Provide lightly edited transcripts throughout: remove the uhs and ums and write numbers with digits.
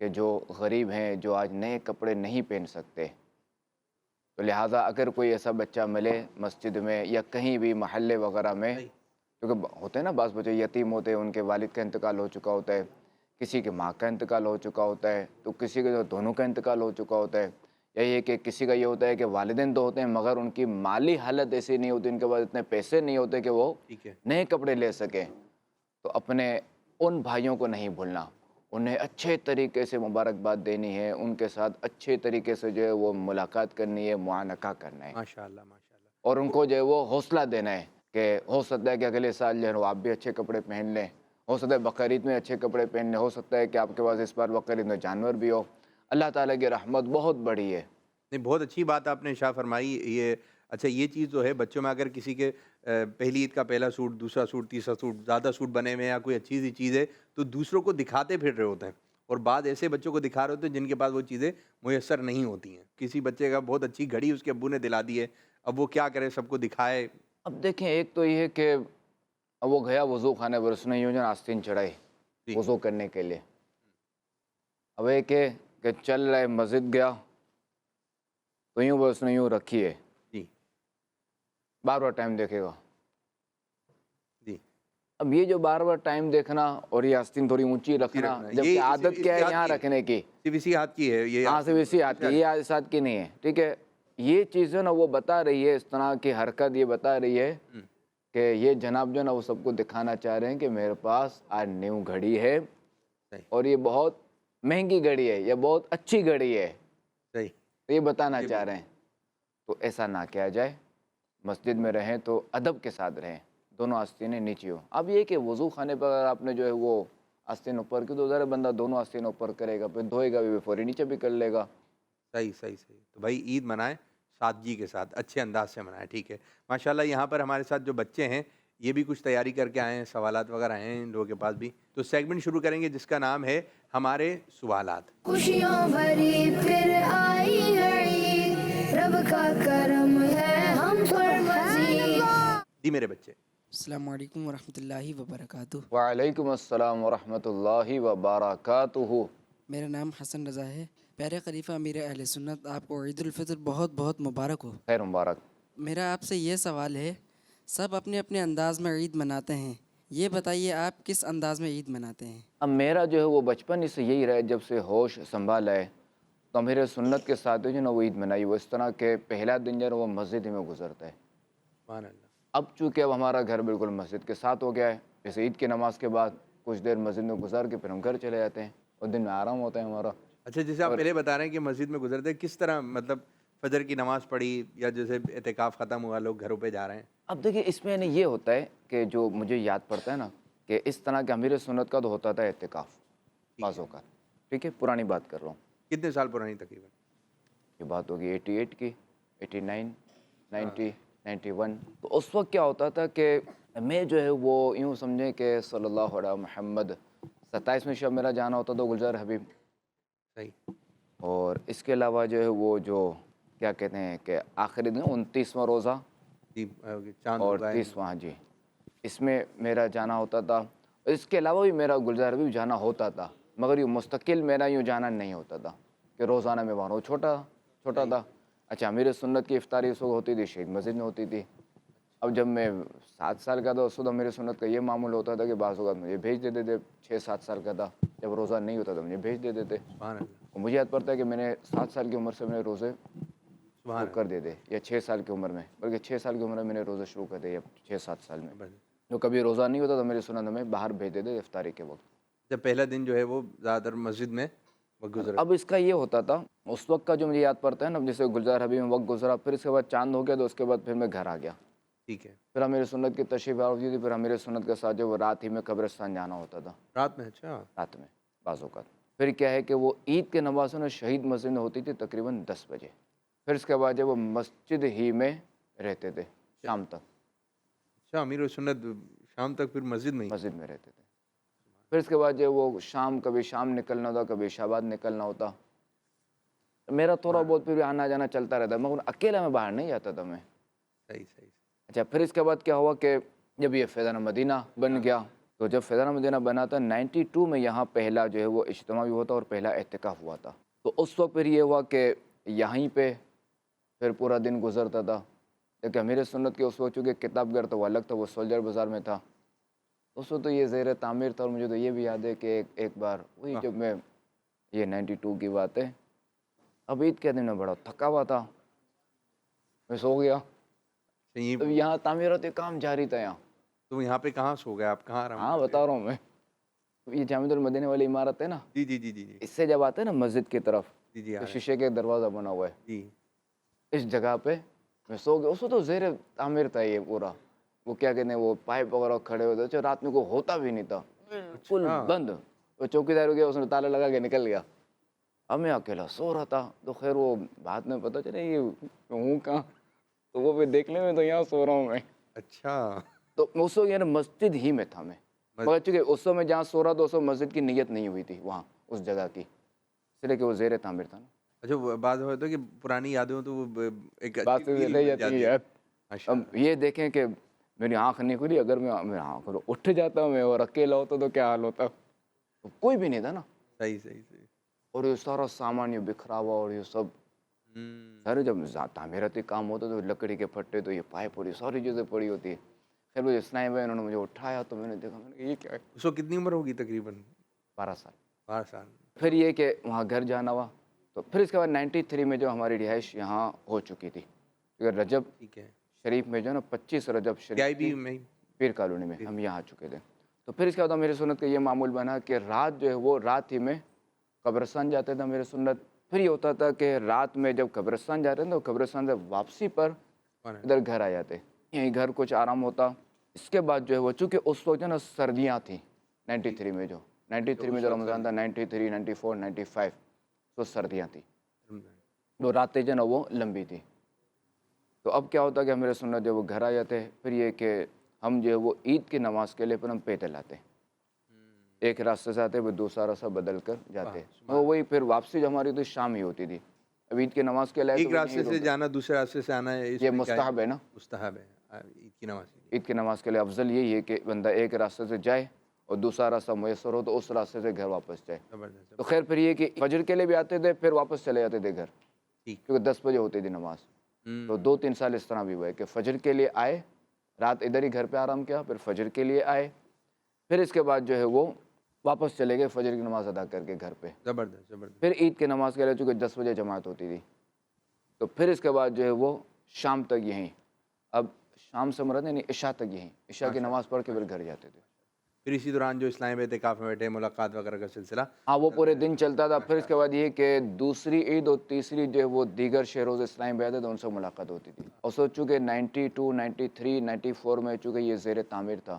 کہ جو غریب ہیں، جو آج نئے کپڑے نہیں پہن سکتے، تو لہٰذا اگر کوئی ایسا بچہ ملے مسجد میں یا کہیں بھی محلے وغیرہ میں، کیونکہ ہوتے ہیں نا بعض بچے یتیم ہوتے ہیں، ان کے والد کا انتقال ہو چکا ہوتا ہے، کسی کے ماں کا انتقال ہو چکا ہوتا ہے، تو کسی کے دونوں کا انتقال ہو چکا ہوتا ہے، یا یہ کہ کسی کا یہ ہوتا ہے کہ والدین تو ہوتے ہیں مگر ان کی مالی حالت ایسی نہیں ہوتی، ان کے پاس اتنے پیسے نہیں ہوتے کہ وہ نئے کپڑے لے سکیں، تو اپنے ان بھائیوں کو نہیں بھولنا، انہیں اچھے طریقے سے مبارکباد دینی ہے، ان کے ساتھ اچھے طریقے سے جو ہے وہ ملاقات کرنی ہے، معانقہ کرنا ہے، ماشاءاللہ ماشاءاللہ. اور ان کو جو ہے وہ حوصلہ دینا ہے کہ ہو سکتا ہے کہ اگلے سال جو ہے وہ آپ بھی اچھے کپڑے پہن لیں، ہو سکتا ہے بقرعید میں اچھے کپڑے پہن لیں، ہو سکتا ہے کہ آپ کے پاس اس بار بقرعید میں جانور بھی ہو. اللہ تعالیٰ کی رحمت بہت بڑی ہے. نہیں، بہت اچھی بات آپ نے شاہ فرمائی. یہ اچھا یہ چیز جو ہے بچوں میں اگر کسی کے پہلی عید کا پہلا سوٹ، دوسرا سوٹ، تیسرا سوٹ، زیادہ سوٹ بنے ہوئے ہیں یا کوئی اچھی سی چیز ہے تو دوسروں کو دکھاتے پھر رہے ہوتے ہیں، اور بعض ایسے بچوں کو دکھا رہے ہوتے ہیں جن کے پاس وہ چیزیں میسر نہیں ہوتی ہیں. کسی بچے کا بہت اچھی گھڑی اس کے ابو نے دلا دی ہے، اب وہ کیا کرے، سب کو دکھائے. اب دیکھیں، ایک تو یہ ہے کہ اب وہ گیا وضو خانے پر، اس نے یوں جو آستین چڑھائی وضو کرنے کے لیے. اب ایک ہے کہ چل رہے مسجد گیا تو یوں وہ اس نے یوں رکھی ہے، جی بار بار ٹائم دیکھے گا. جی اب یہ جو بار بار ٹائم دیکھنا اور یہ آستین تھوڑی اونچی رکھنا، جبکہ عادت کیا ہے یہاں رکھنے کی، صرف اسی ہاتھ کی ہے یہ. ہاں صرف اسی ہاتھ کی، یہ اس ہاتھ کی نہیں ہے. ٹھیک ہے، یہ چیزیں نا وہ بتا رہی ہے، اس طرح کی حرکت یہ بتا رہی ہے کہ یہ جناب جو نا وہ سب کو دکھانا چاہ رہے ہیں کہ میرے پاس آج نیو گھڑی ہے، اور یہ بہت مہنگی گھڑی ہے، یہ بہت اچھی گھڑی ہے، صحیح. یہ بتانا چاہ رہے ہیں. تو ایسا نہ کیا جائے، مسجد میں رہیں تو ادب کے ساتھ رہیں، دونوں آستینیں نیچی ہوں. اب یہ کہ وضو خانے پر اگر آپ نے جو ہے وہ آستین اوپر کی تو ذرا بندہ دونوں آستین اوپر کرے گا، پھر دھوئے گا بھی، فوری نیچے بھی کر لے گا. صحیح صحیح صحیح. تو بھائی عید منائیں سادگی کے ساتھ، اچھے انداز سے منائیں. ٹھیک ہے ماشاءاللہ. یہاں پر ہمارے ساتھ جو بچے ہیں یہ بھی کچھ تیاری کر کے آئے ہیں، سوالات وغیرہ ہیں ان لوگوں کے پاس بھی. تو سیگمنٹ شروع کریں گے جس کا نام ہے ہمارے سوالات. خوشیوں بھری پھر آئی ہے عید، رب کا کرم ہے ہم پر مزید. جی میرے بچے. السلام علیکم ورحمۃ اللہ وبرکاتہ. وعلیکم السلام ورحمۃ اللہ وبرکاتہ. میرا نام حسن رضا ہے. پیارے خلیفہ امیر اہل سنت، آپ کو عید الفطر بہت بہت مبارک ہو. خیر مبارک. میرا آپ سے یہ سوال ہے، سب اپنے اپنے انداز میں عید مناتے ہیں، یہ بتائیے آپ کس انداز میں عید مناتے ہیں؟ اب میرا جو ہے وہ بچپن ہی سے یہی رہا، جب سے ہوش سنبھالا ہے تو میرے سنت کے ساتھ جو ہے نا وہ عید منائی. وہ اس طرح کہ پہلا دن جو ہے وہ مسجد ہی میں گزرتا ہے. سبحان اللہ. اب چونکہ اب ہمارا گھر بالکل مسجد کے ساتھ ہو گیا ہے، جیسے عید کی نماز کے بعد کچھ دیر مسجد میں گزار کے پھر ہم گھر چلے جاتے ہیں، اور دن میں آرام ہوتا ہے ہمارا. اچھا جیسے آپ پہلے بتا رہے ہیں کہ مسجد میں گزرتے ہیں، کس طرح مطلب فجر کی نماز پڑھی یا جیسے اعتکاف ختم ہوا لوگ گھروں پہ جا رہے ہیں؟ اب دیکھیں اس میں یہ ہوتا ہے کہ جو مجھے یاد پڑتا ہے نا کہ اس طرح کے امیر سنت کا تو ہوتا تھا اعتکاف بازوں کا. ٹھیک ہے، پرانی بات کر رہا ہوں. کتنے سال پرانی تقریباً؟ یہ بات ہوگی 88 کی، 89، 90، 91. تو اس وقت کیا ہوتا تھا کہ میں جو ہے وہ یوں سمجھیں کہ صلی اللہ علیہ محمد 27ویں شب میرا جانا ہوتا تھا گلزار حبیب. صحیح. اور اس کے علاوہ جو ہے وہ جو کیا کہتے ہیں کہ آخری دن 29واں روزہ جی چاند اور ہوگا ہے. 30واں، جی اس میں میرا جانا ہوتا تھا. اس کے علاوہ بھی میرا گلزار حبیب جانا ہوتا تھا، مگر یہ مستقل میرا یوں جانا نہیں ہوتا تھا کہ روزانہ میں وہاں چھوٹا تھا. اچھا، امیر سنت کی افطاری اس وقت ہوتی تھی شہید مسجد میں ہوتی تھی. اب جب میں 7 سال کا تھا اس وقت امیر سنت کا یہ معمول ہوتا تھا کہ بعض اوقات مجھے بھیج دیتے تھے. 6-7 سال کا تھا جب روزہ نہیں ہوتا تھا مجھے بھیج دیتے تھے. سبحان اللہ. مجھے یاد پڑتا ہے کہ میں نے 7 سال کی عمر سے میں نے روزے سبحان کر دیتے، یا 6 سال کی عمر میں، بلکہ 6 سال کی عمر میں نے روزے شروع کر دیے، 6-7 سال میں. اللہ. جو کبھی روزہ نہیں ہوتا تو میرے سنت میں باہر بھیج دیتے افطاری کے وقت. جب پہلا دن جو ہے وہ زیادہ تر مسجد میں وقت گزرا. اب اس کا یہ ہوتا تھا اس وقت کا جو مجھے یاد پڑتا ہے نا، جیسے گلزار حبیب میں وقت گزرا، پھر اس کے بعد چاند ہو گیا تو اس کے بعد پھر میں گھر آ گیا. ٹھیک ہے. پھر میرے سنت کی تشریف آوری تھی، پھر میرے سنت کے ساتھ جو وہ رات ہی میں قبرستان جانا ہوتا تھا، رات میں. اچھا. رات میں بعض اوقات. پھر کیا ہے کہ وہ عید کے نماز نا شہید مسجد میں ہوتی تھی تقریباً 10 بجے. پھر اس کے بعد جب وہ مسجد ہی میں رہتے تھے شام تک. اچھا، امیر سنت شام تک پھر مسجد میں مسجد میں رہتے تھے. پھر اس کے بعد جو وہ شام، کبھی شام نکلنا ہوتا، کبھی شاباد نکلنا ہوتا. میرا تھوڑا بہت پھر آنا جانا چلتا رہتا، مگر اکیلا میں باہر نہیں جاتا تھا میں. صحیح صحیح. اچھا، پھر اس کے بعد کیا ہوا کہ جب یہ فیضان مدینہ بن گیا تو جب فیضان مدینہ بنا تھا 92 میں یہاں پہلا جو ہے وہ اجتماع بھی ہوا تھا اور پہلا اعتکاف ہوا تھا. تو اس وقت پھر یہ ہوا کہ یہیں پہ پھر پورا دن گزرتا تھا. لیکن امیر سنت کے اس وقت چونکہ کتاب گھر تو وہ الگ تھا, وہ سولجر بازار میں تھا. اس وقت تو یہ زیر تعمیر تھا, اور مجھے تو یہ بھی یاد ہے کہ ایک بار وہی جب میں, یہ 92 کی بات ہے, اب عید کے دن میں بڑا تھکا ہوا تھا, میں سو گیا. اب یہاں تعمیراتی کام جاری تھا یہاں. تو یہاں پہ کہاں سو گئے آپ, کہاں آرام ہاں بتا رہا ہوں میں, یہ جامع المدینہ والی عمارت ہے نا, جی جی جی جی جی اس سے جب آتے ہیں نا مسجد کی طرف, جی جی تو شیشے کے دروازہ بنا ہوا ہے, جی اس جگہ پہ میں سو گیا. اس کو تو زیر تعمیر تھا یہ پورا, وہ کیا کہتے ہیں وہ پائپ وغیرہ کھڑے ہوتے تھے, رات میں کو ہوتا بھی نہیں تھا, بالکل بند. وہ چوکیدار ہو گیا, اس نے تالا لگا کے نکل گیا. اب میں اکیلا سو رہا تھا. تو خیر وہ بعد میں پتہ چلا یہ ہوں کہاں, تو وہ پھر دیکھنے میں تو یہاں سو رہا ہوں میں. اچھا, تو اس وقت یعنی مسجد ہی میں تھا میں, مگر چونکہ اس وقت میں جہاں سو رہا تھا اس وقت مسجد کی نیت نہیں ہوئی تھی وہاں اس جگہ کی, اس لیے کہ وہ زیر تعمیر تھا نا. اچھا وہ بات ہوتا ہے کہ پرانی یادیں ہوں تو وہ ایک بات اچھی سے فیل رہ بن جاتی ہے جاتی ہے. یار. ماشاء اب اللہ. یہ دیکھیں کہ میری آنکھ نہیں کھلی, اگر میری آنکھ اٹھ جاتا میں اور اکیلا ہوتا تو کیا حال ہوتا. کوئی بھی نہیں تھا نا, صحیح صحیح صحیح. اور یہ سارا سامان یہ بکھرا ہوا, اور یہ سب سارے جب تعمیراتی کام ہوتا تو لکڑی کے پھٹے, تو یہ پائپ اور یہ ساری چیزیں پڑی ہوتی ہے. پھر وہ اسنائم بھائی انہوں نے مجھے اٹھایا, تو میں نے دیکھا, میں نے کہا یہ کیا ہے. اس وقت کتنی عمر ہوگی تقریباً؟ 12 سال. 12 سال. پھر یہ کہ وہاں گھر جانا ہوا, تو پھر اس کے بعد 93 میں جو ہماری رہائش یہاں ہو چکی تھی, کیونکہ رجب ٹھیک ہے, شریف میں جو ہے نا 25 رجب کیا شریف بھی میں پیر کالونی میں ہم یہاں آ چکے تھے. تو پھر اس کے بعد میری سنت کا یہ معمول بنا کہ رات جو ہے وہ رات ہی میں قبرستان جاتے تھے میرے سنت. پھر یہ ہوتا تھا کہ رات میں جب قبرستان جاتے تھے تو قبرستان سے واپسی پر ادھر گھر آ جاتے, یہیں گھر کچھ آرام ہوتا. اس کے بعد جو ہے وہ چونکہ اس وقت جو ہے نا سردیاں تھیں 93 میں, جو 93 میں جو رمضان تھا 93, 94, 95, تو سردیاں تھیں, وہ راتیں جو ہے نا وہ لمبی تھی. تو اب کیا ہوتا کہ میرے سنت جو وہ گھر آ جاتے, پھر یہ کہ ہم جو ہے وہ عید کی نماز کے لیے پھر ہم پیدل آتے, ایک راستے سے آتے, پھر دوسرا راستہ بدل کر جاتے. اور وہی پھر واپسی جو ہماری تو شام ہی ہوتی تھی. اب عید کی نماز کے لیے ایک راستے سے جانا دوسرے راستے سے آنا ہے, یہ مستحب ہے نا, مستحب ہے عید کی نماز. عید کی نماز کے لیے افضل یہی ہے کہ بندہ ایک راستے سے جائے اور دوسرا راستہ میسر ہو تو اس راستے سے گھر واپس جائے. زبردست. تو خیر پھر یہ کہ فجر کے لیے بھی آتے تھے, پھر واپس چلے جاتے تھے گھر, کیونکہ 10 بجے ہوتی تھی نماز. تو 2-3 سال اس طرح بھی ہوا ہے کہ فجر کے لیے آئے, رات ادھر ہی گھر پہ آرام کیا, پھر فجر کے لیے آئے, پھر اس کے بعد جو ہے وہ واپس چلے گئے فجر کی نماز ادا کر کے گھر پہ. زبردست زبردست. پھر عید کی نماز کے لیے چونکہ 10 بجے جماعت ہوتی تھی, تو پھر اس کے بعد جو ہے وہ شام تک یہیں, اب شام سے مراد نہیں عشاء تک یہیں, عشاء کی نماز پڑھ کے پھر گھر جاتے تھے. پھر اسی دوران جو اسلام اعتکاف میں بیٹھے, ملاقات وغیرہ کا سلسلہ, ہاں وہ پورے دن چلتا تھا. پھر اس کے بعد یہ کہ دوسری عید اور تیسری جو ہے وہ دیگر شہروں سے اسلام بیٹھے تھے, ان سے ملاقات ہوتی تھی. اور سو چونکہ 92, 93, 94 میں چونکہ یہ زیر تعمیر تھا,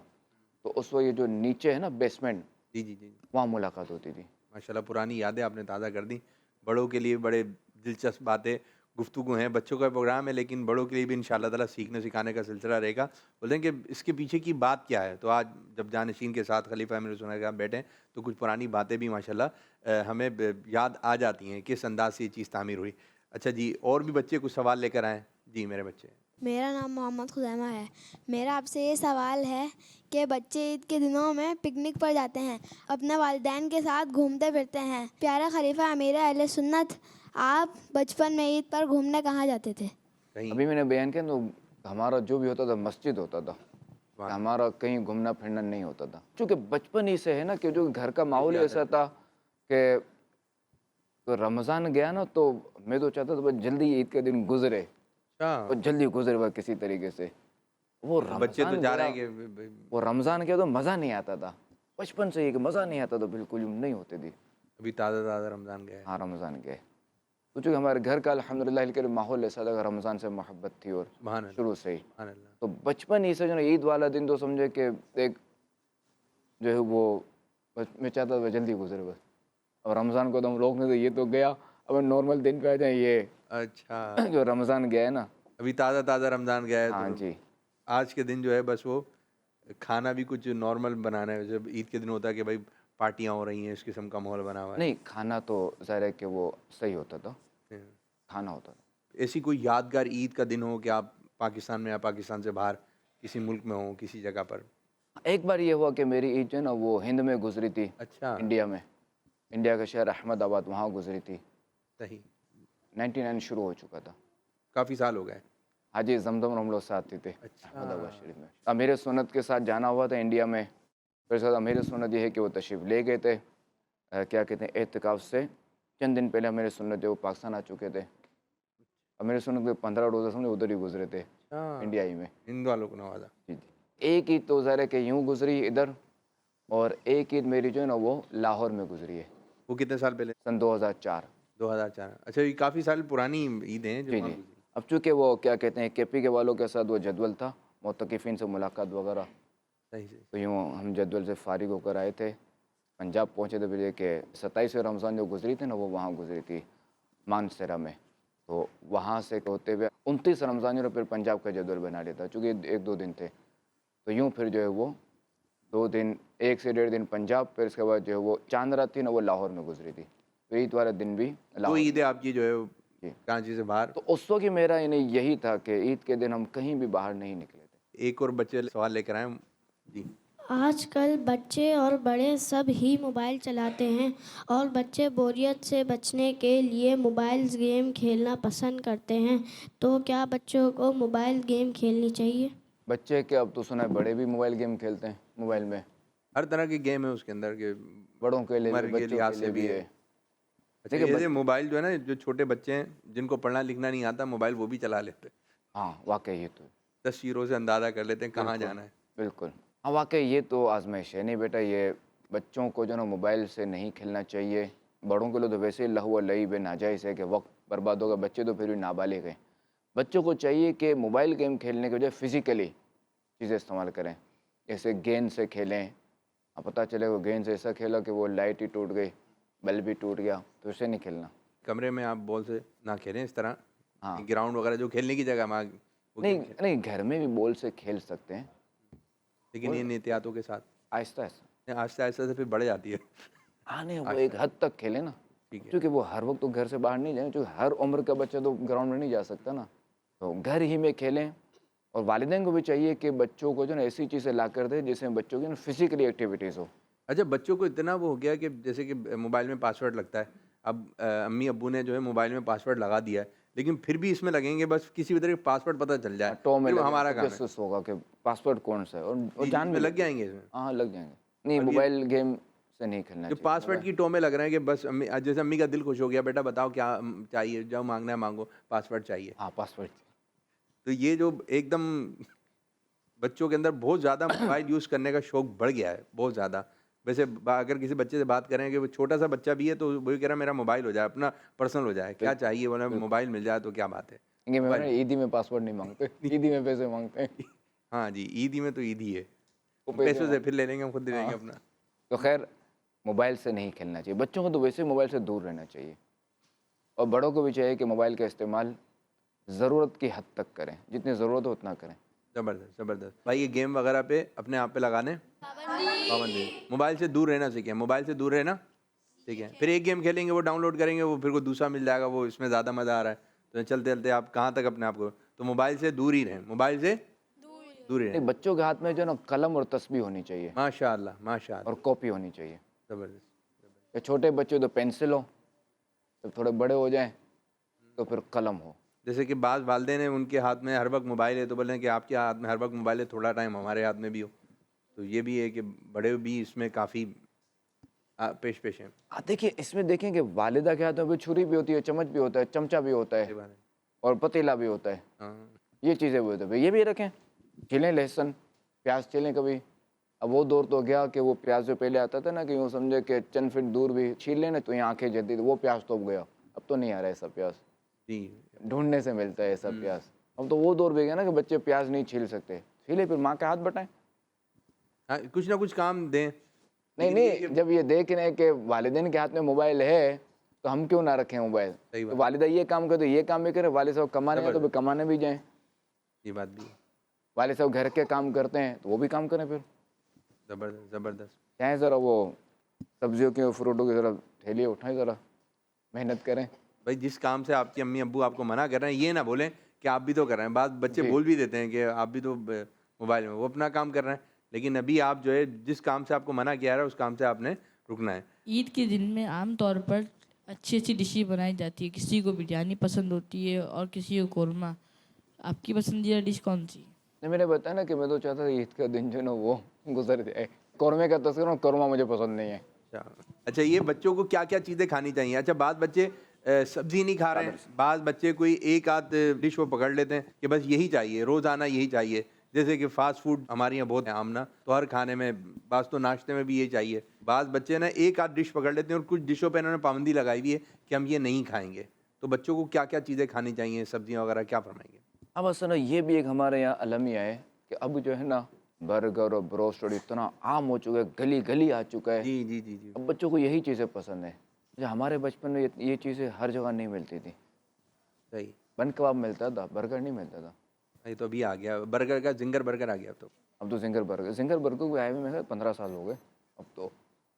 تو اس وقت یہ جو نیچے ہے نا بیسمنٹ, جی جی جی, وہاں ملاقات ہوتی تھی. ماشاءاللہ پرانی یادیں آپ نے تازہ کر دیں. بڑوں کے لیے بڑے دلچسپ باتیں گفتگو ہیں, بچوں کا پروگرام ہے لیکن بڑوں کے لیے بھی انشاءاللہ تعالیٰ سیکھنے سکھانے کا سلسلہ رہے گا. بولتے ہیں کہ اس کے پیچھے کی بات کیا ہے, تو آج جب جانشین کے ساتھ خلیفہ امیر سنت کے بیٹھے تو کچھ پرانی باتیں بھی ماشاءاللہ ہمیں یاد آ جاتی ہیں, کس انداز سے یہ چیز تعمیر ہوئی. اچھا جی, اور بھی بچے کچھ سوال لے کر آئیں. جی میرے بچے. میرا نام محمد خزیمہ ہے. میرا آپ سے یہ سوال ہے کہ بچے عید کے دنوں میں پکنک پر جاتے ہیں, اپنے والدین کے ساتھ گھومتے پھرتے ہیں. پیارے خلیفہ امیر اہل سنت, آپ بچپن میں عید پر گھومنے کہاں جاتے تھے؟ ابھی میں نے بیان کیا تو ہمارا جو بھی ہوتا تھا مسجد ہوتا تھا, ہمارا کہیں گھومنا پھرنا نہیں ہوتا تھا. چونکہ بچپن ہی سے ہے نا کہ جو گھر کا ماحول ایسا تھا کہ رمضان گیا نا تو میں تو چاہتا تھا جلدی عید کے دن گزرے, اور جلدی گزرے ہوا کسی طریقے سے. وہ بچے تو جا رہے ہیں کہ وہ رمضان کیا تو مزہ نہیں آتا تھا, بچپن سے ہی کہ مزہ نہیں آتا تو بالکل نہیں ہوتے تھی. ابھی تازہ رمضان گئے. ہاں رمضان گئے تو چونکہ ہمارے گھر کا الحمدللہ ماحول ایسا تھا, رمضان سے محبت تھی اور شروع سے ہی. تو بچپن ہی سے جو عید والا دن تو سمجھے کہ ایک جو ہے وہ میں چاہتا تھا جلدی گزرے بس. اور رمضان کو تو ہم لوگ نے تو یہ تو گیا, اب نارمل دن پہ آ جائیں یہ اچھا جو رمضان گیا ہے نا, ابھی تازہ رمضان گیا ہے. ہاں جی, آج کے دن جو ہے بس وہ کھانا بھی کچھ نارمل بنانا ہے. جب عید کے دن ہوتا ہے کہ بھائی پارٹیاں ہو رہی ہیں, اس قسم کا ماحول بنا ہوا ہے. نہیں کھانا تو ظاہر ہے کہ وہ صحیح ہوتا تھا, کھانا ہوتا تھا. ایسی کوئی یادگار عید کا دن ہو کہ آپ پاکستان میں یا پاکستان سے باہر کسی ملک میں ہوں, کسی جگہ پر ایک بار یہ ہوا کہ میری عید جو ہے نا وہ ہند میں گزری تھی، اچھا انڈیا میں، انڈیا کا شہر احمد آباد، وہاں گزری تھی۔ صحیح، 99 شروع ہو چکا تھا۔ کافی سال ہو گئے۔ حاجی زمزم اور ہم لوگ ساتھ تھے اچھا احمد آباد شریف میں۔ امیر سنت کے ساتھ جانا ہوا تھا انڈیا میں، پھر ساتھ امیر سنت یہ ہے کہ وہ تشریف لے گئے تھے، کیا کہتے ہیں، اعتکاف سے چند دن پہلے امیر سنت جو وہ پاکستان آ چکے تھے۔ امیر سنت کے 15 روزہ سمجھے ادھر ہی گزرے تھے، انڈیا ہی میں۔ ہند والوں کو نوازا۔ جی جی، ایک عید تو ظاہر ہے کہ یوں گزری ادھر، اور ایک عید میری جو ہے نا وہ لاہور میں گزری ہے، وہ کتنے سال پہلے؟ سن 2004۔ 2004۔ اچھا یہ کافی سال پرانی عیدیں ہیں جو جی وہاں جی، گزری۔ اب چونکہ وہ کیا کہتے ہیں کے پی کے والوں کے ساتھ وہ جدول تھا، معتکفین سے ملاقات وغیرہ، صحیح صحیح۔ تو یوں ہم جدول سے فارغ ہو کر آئے تھے، پنجاب پہنچے تھے۔ پھر یہ کہ 27 رمضان جو گزری تھی نا وہ وہاں گزری تھی مانسیرا میں، تو وہاں سے ہوتے ہوئے 29 رمضان جو پھر پنجاب کا جدول بنا لیا تھا، چونکہ 1-2 دن تھے، تو یوں پھر جو ہے وہ 2 دن، 1 سے 1.5 دن پنجاب، پھر اس کے بعد جو ہے وہ چاند رات تھی نا وہ لاہور میں گزری تھی، تو عید والا دن بھی تو لاہور۔ عید آپ کی جو ہے وہ جی، کراچی سے باہر؟ تو اس وقت میرا یعنی یہی تھا کہ عید کے دن ہم کہیں بھی باہر نہیں نکلے تھے۔ ایک اور بچے سوال لے کر آئے جی۔ آج کل بچے اور بڑے سب ہی موبائل چلاتے ہیں، اور بچے بوریت سے بچنے کے لیے موبائل گیم کھیلنا پسند کرتے ہیں، تو کیا بچوں کو موبائل گیم کھیلنی چاہیے؟ بچے کے اب تو سنا ہے بڑے بھی موبائل گیم کھیلتے ہیں، موبائل میں ہر طرح کی گیم ہے اس کے اندر، کہ بڑوں کے لیے عمر بھی، کے بچوں لحاظ کے سے لیے بھی بھی ہے۔ ہے۔ اچھا یہ موبائل جو ہے نا، جو چھوٹے بچے ہیں جن کو پڑھنا لکھنا نہیں آتا، موبائل وہ بھی چلا لیتے ہیں، ہاں واقعی یہ تو تصویروں سے اندازہ کر لیتے ہیں کہاں بالکل، جانا ہے۔ بالکل، ہاں واقعی یہ تو آزمائش ہے۔ نہیں بیٹا، یہ بچوں کو جو نا موبائل سے نہیں کھیلنا چاہیے۔ بڑوں کے لیے تو ویسے ہی لہو و لعب ہے، ناجائز ہے کہ وقت برباد ہوگا، بچے تو پھر بھی نابالغ ہیں۔ بچوں کو چاہیے کہ موبائل گیم کھیلنے کے بجائے فزیکلی چیزیں استعمال کریں، جیسے گیند سے کھیلیں۔ اب پتہ چلے وہ گیند سے ایسا کھیلا کہ وہ لائٹ ہی ٹوٹ گئی، بلب بھی ٹوٹ گیا، تو اسے نہیں کھیلنا۔ کمرے میں آپ بال سے نہ کھیلیں اس طرح، ہاں گراؤنڈ وغیرہ جو کھیلنے کی جگہ میں وہ نہیں گیم کھیلیں، نہیں، گھر میں بھی بال سے کھیل سکتے ہیں، لیکن ان احتیاطوں کے ساتھ، آہستہ آہستہ۔ آہستہ آہستہ سے پھر بڑھ جاتی ہے۔ ہاں نہیں، وہ ایک حد تک کھیلیں نا، ٹھیک ہے، کیونکہ وہ ہر وقت تو گھر سے باہر نہیں جائیں، کیونکہ ہر عمر کا بچہ تو گراؤنڈ میں نہیں جا سکتا نا، تو گھر ہی میں کھیلیں۔ اور والدین کو بھی چاہیے کہ بچوں کو جو نا ایسی چیزیں لا کر دیں جس میں بچوں کی نا فزیکلی ایکٹیویٹیز ہو۔ اچھا بچوں کو اتنا وہ ہو گیا کہ جیسے کہ موبائل میں پاسورڈ لگتا ہے، اب امی ابو نے جو ہے موبائل میں پاسورڈ لگا دیا ہے، لیکن پھر بھی اس میں لگیں گے بس کسی بھی طرح پاسورڈ پتہ چل جائے، ٹو میں پھر وہ ہمارا کام ہے، تجسس ہوگا کہ پاسورڈ کون سا ہے، اور جی، جان اس میں میں لگ جائیں گے اس میں۔ ہاں لگ جائیں گے۔ نہیں، اب یہ موبائل گیم سے نہیں کھیلنا جو چاہیے۔ پاسورڈ کی ٹو میں لگ رہے ہیں کہ بس جیسے امی کا دل خوش ہو گیا، بیٹا بتاؤ کیا چاہیے، جو مانگنا ہے مانگو، پاسورڈ چاہیے، ہاں پاسورڈ۔ تو یہ جو ایک دم بچوں کے اندر بہت زیادہ موبائل یوز کرنے کا شوق بڑھ گیا ہے، بہت زیادہ۔ ویسے اگر کسی بچے سے بات کریں کہ وہ چھوٹا سا بچہ بھی ہے تو وہی کہہ رہا ہے میرا موبائل ہو جائے، اپنا پرسنل ہو جائے، کیا چاہیے بولا موبائل مل جائے تو کیا بات ہے۔ عیدی میں پاسورڈ نہیں مانگتے، عیدی میں پیسے مانگتے ہیں۔ ہاں جی، عید ہی میں تو عید ہی ہے، وہ پیسے پیسوں سے پھر لے لیں گے، ہم خود دے دیں گے ہاں۔ اپنا۔ تو خیر موبائل سے نہیں کھیلنا چاہیے، بچوں کو تو ویسے موبائل سے دور رہنا چاہیے، اور بڑوں کو بھی چاہیے کہ موبائل کا استعمال ضرورت کی حد تک کریں، جتنی ضرورت ہو اتنا کریں۔ زبردست زبردست بھائی، یہ گیم وغیرہ پہ اپنے آپ پہ لگانے پابندی، موبائل سے دور رہنا سیکھیں، موبائل سے دور رہنا، ٹھیک ہے۔ پھر ایک گیم کھیلیں گے، وہ ڈاؤن لوڈ کریں گے، وہ پھر کوئی دوسرا مل جائے گا، وہ اس میں زیادہ مزہ آ رہا ہے، تو چلتے چلتے آپ کہاں تک اپنے آپ کو، تو موبائل سے دور ہی رہیں، موبائل سے دور ہی رہیں۔ بچوں کے ہاتھ میں جو ہے نا قلم اور تسبیح ہونی چاہیے، ماشاء اللہ ماشاء اللہ، اور کاپی ہونی چاہیے۔ زبردست۔ یا چھوٹے بچے تو پینسل ہو، جب تھوڑے بڑے ہو جائیں تو پھر قلم ہو۔ جیسے کہ بعض والدین ہیں ان کے ہاتھ میں ہر وقت موبائل ہے، تو بولیں کہ آپ کے ہاتھ میں ہر وقت موبائل ہے، تھوڑا ٹائم ہمارے ہاتھ میں بھی ہو، تو یہ بھی ہے کہ بڑے بھی اس میں کافی پیش پیش ہیں۔ دیکھیے اس میں دیکھیں کہ والدہ کے ہاتھ میں بھی چھری بھی ہوتی ہے، چمچ بھی ہوتا ہے، چمچہ بھی ہوتا ہے، اور پتیلا بھی ہوتا ہے، ہاں یہ چیزیں بھی ہوتی ہیں، یہ بھی رکھیں، چھیلیں لہسن پیاز چھیلیں کبھی۔ اب وہ دور تو گیا کہ وہ پیاز جو پہلے آتا تھا نا کہ یوں سمجھے کہ چند فٹ دور بھی چھیل لیں نا تو یہاں آنکھیں جلتی، وہ پیاز تو اب گیا، اب تو نہیں آ رہا ایسا پیاز، جی، ڈھونڈنے سے ملتا ہے ایسا پیاز۔ اب تو وہ دور بھی گیا نا کہ بچے پیاز نہیں چھیل سکتے، چھیلے پھر ماں کے ہاتھ بٹائیں۔ ہاں کچھ نہ کچھ کام دیں۔ نہیں، جب یہ دیکھ رہے ہیں کہ والدین کے ہاتھ میں موبائل ہے تو ہم کیوں نہ رکھیں موبائل؟ صحیح بات، تو والدہ یہ کام کرے تو یہ کام بھی کرے، والد صاحب کمانے ہیں تو بھی کمانے بھی جائیں، یہ بات بھی ہے، والد صاحب گھر کے کام کرتے ہیں تو وہ بھی کام کریں، پھر زبردست زبردست۔ چاہیں ذرا وہ سبزیوں کی اور فروٹوں کی ذرا تھیلی اٹھائیں، ذرا محنت کریں۔ بھائی جس کام سے آپ کی امی ابو آپ کو منع کر رہے ہیں، یہ نہ بولیں کہ آپ بھی تو کر رہے ہیں، بعض بچے جی، بول بھی دیتے ہیں کہ آپ بھی تو موبائل میں، وہ اپنا کام کر رہے ہیں، لیکن ابھی آپ جو ہے جس کام سے آپ کو منع کیا رہا ہے اس کام سے آپ نے رکنا ہے. عید کے دن میں عام طور پر اچھی اچھی ڈشیں بنائی جاتی ہے. کسی کو بریانی پسند ہوتی ہے اور کسی کو قورمہ. آپ کی پسندیدہ ڈش کون سی؟ میں نے بتایا نا کہ میں تو چاہتا تھا عید کا دن جو ہے نا وہ گزر جائے. قورمے کا تذکرہ، قورمہ مجھے پسند نہیں ہے. اچھا یہ بچوں کو کیا کیا چیزیں کھانی چاہیے؟ اچھا بعض بچے سبزی نہیں کھا رہے ہیں، بعض بچے کوئی ایک آدھ ڈش وہ پکڑ لیتے ہیں کہ بس یہی چاہیے، روزانہ یہی چاہیے. جیسے کہ فاسٹ فوڈ ہمارے یہاں بہت عام نا، تو ہر کھانے میں بعض تو ناشتے میں بھی یہ چاہیے. بعض بچے نا ایک آدھ ڈش پکڑ لیتے ہیں اور کچھ ڈشوں پہ انہوں نے پابندی لگائی ہوئی ہے کہ ہم یہ نہیں کھائیں گے. تو بچوں کو کیا کیا چیزیں کھانی چاہیے، سبزیاں وغیرہ کیا فرمائیں گے؟ اب اصل میں یہ بھی ایک ہمارے یہاں المیہ ہے کہ اب جو ہے نا برگر اور بروسٹڈ اتنا عام ہو چکا ہے، گلی گلی آ چکا ہے. جی جی جی جی اب بچوں کو یہی چیزیں پسند ہیں. جو ہمارے بچپن میں یہ چیزیں ہر جگہ نہیں ملتی تھی. صحیح. بن کباب ملتا تھا، برگر نہیں ملتا تھا. یہ تو ابھی آ گیا برگر کا، زنگر برگر آ گیا. اب تو زنگر برگر کو آئے ہوئے 15 سال ہو گئے اب تو،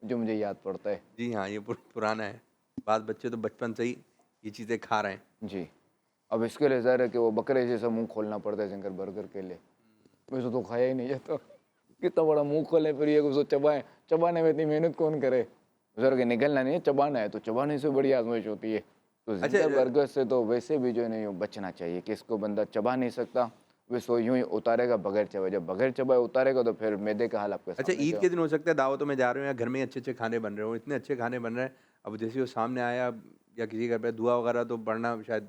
جو مجھے یاد پڑتا ہے. جی ہاں یہ پرانا ہے. بعض بچے تو بچپن سے ہی یہ چیزیں کھا رہے ہیں. جی اب اس کے لیے ظاہر ہے کہ وہ بکرے جیسا منہ کھولنا پڑتا ہے زنگر برگر کے لیے. ویسے تو کھایا ہی نہیں جاتا. کتنا بڑا منہ کھولے پھر یہ اس کو چبائیں، چبانے میں اتنی محنت کون کرے. ظاہر کہ نکلنا نہیں ہے، چبانا ہے، تو چبانے سے بڑی آزمائش ہوتی ہے. تو زنگر برگر سے تو ویسے بھی جو ہے نا بچنا چاہیے کہ اس کو بندہ چبا نہیں سکتا، وہ یوں ہی اتارے گا بغیر چبائے. جب بغیر چبائے اتارے گا تو پھر میدے کا حال آپ کے سامنے. اچھا عید کے دن ہو سکتا ہے دعوتوں میں جا رہے ہو یا گھر میں اچھے اچھے کھانے بن رہے ہو، اتنے اچھے کھانے بن رہے ہیں، اب جیسے وہ سامنے آیا یا کسی گھر پہ دعا وغیرہ تو پڑھنا شاید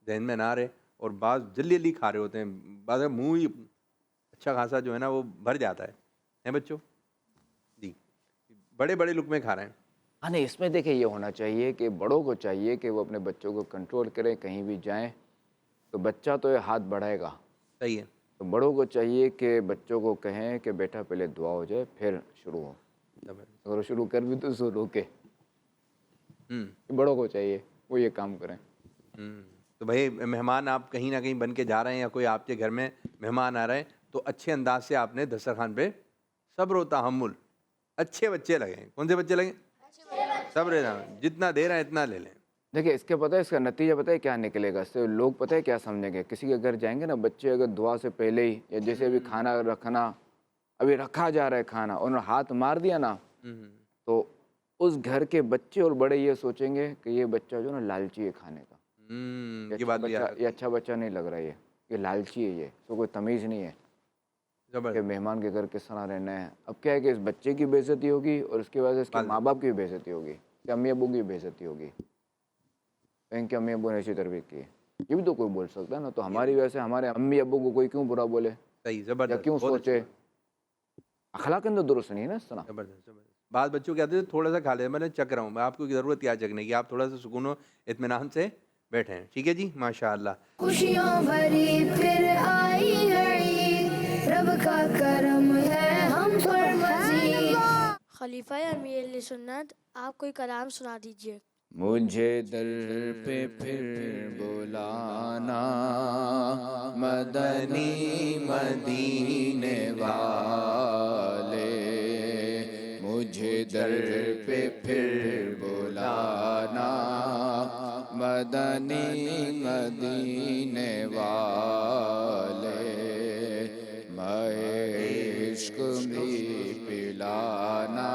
ذہن میں نہ رہے، اور بعض جلدی جلدی کھا رہے ہوتے ہیں، بعض کا منہ ہی اچھا خاصا جو ہے نا وہ بھر جاتا ہے بچوں. جی بڑے بڑے لقمے کھا رہے ہیں. ہاں نہیں، اس میں دیکھیں یہ ہونا چاہیے کہ بڑوں کو چاہیے کہ وہ اپنے بچوں کو کنٹرول کریں. کہیں بھی جائیں تو بچہ تو یہ ہاتھ بڑھائے گا. صحیح ہے. تو بڑوں کو چاہیے کہ بچوں کو کہیں کہ بیٹا پہلے دعا ہو جائے پھر شروع ہو. اگر وہ شروع کر بھی تو اس کو روکے. بڑوں کو چاہیے وہ یہ کام کریں. تو بھائی مہمان آپ کہیں نہ کہیں بن کے جا رہے ہیں یا کوئی آپ کے گھر میں مہمان آ رہے ہیں تو اچھے انداز سے آپ نے دسترخوان پہ صبر و تحمل، اچھے بچے لگیں. کون سے بچے لگیں؟ صبر، جتنا دے رہے ہیں اتنا لے لیں. دیکھیں اس کے پتہ ہے اس کا نتیجہ پتہ ہے کیا نکلے گا اس سے. لوگ پتہ ہے کیا سمجھیں گے، کسی کے گھر جائیں گے نا بچے اگر دعا سے پہلے ہی یا جیسے ابھی کھانا رکھنا، ابھی رکھا جا رہا ہے کھانا، انہوں نے ہاتھ مار دیا نا تو اس گھر کے بچے اور بڑے یہ سوچیں گے کہ یہ بچہ جو نا لالچی ہے کھانے کا. یہ اچھا بچہ نہیں لگ رہا ہے، یہ لالچی ہے، یہ تو کوئی تمیز نہیں ہے کہ مہمان کے گھر کس طرح رہنا ہے. اب کیا ہے کہ اس بچے کی بے عزتی ہوگی اور اس کی وجہ سے اس کے ماں باپ کی بھی بے عزتی ہوگی، کہ امی ابو کی بھی بے عزتی ہوگی ان کے امی ابو نے ایسی تربیت کی. یہ بھی تو کوئی بول سکتا ہے نا. تو ہماری وجہ سے ہمارے امی ابو کو کوئی کیوں برا بولے یا کیوں سوچے؟ اخلاق اندر درست نہیں ہے نا اس طرح. زبردست. بعض بچوں کہتے ہیں تھوڑا سا کھا لے، میں چک رہا ہوں. میں آپ کو ضرورت کیا چکنے کی، آپ تھوڑا سا سکون و اطمینان سے بیٹھے ہیں. ٹھیک ہے جی، ماشاء اللہ. خوشیوں بھری پھر آئی ہے عید، رب کا کرم ہے ہم پر مزید. خلیفہ امیر علیہ سنت آپ کوئی کلام سنا دیجیے. مجھے در پہ پھر بلانا مدنی مدینے والے، مجھے در پہ پھر بلانا مدنی مدینے والے، مائے عشق بھی پلانا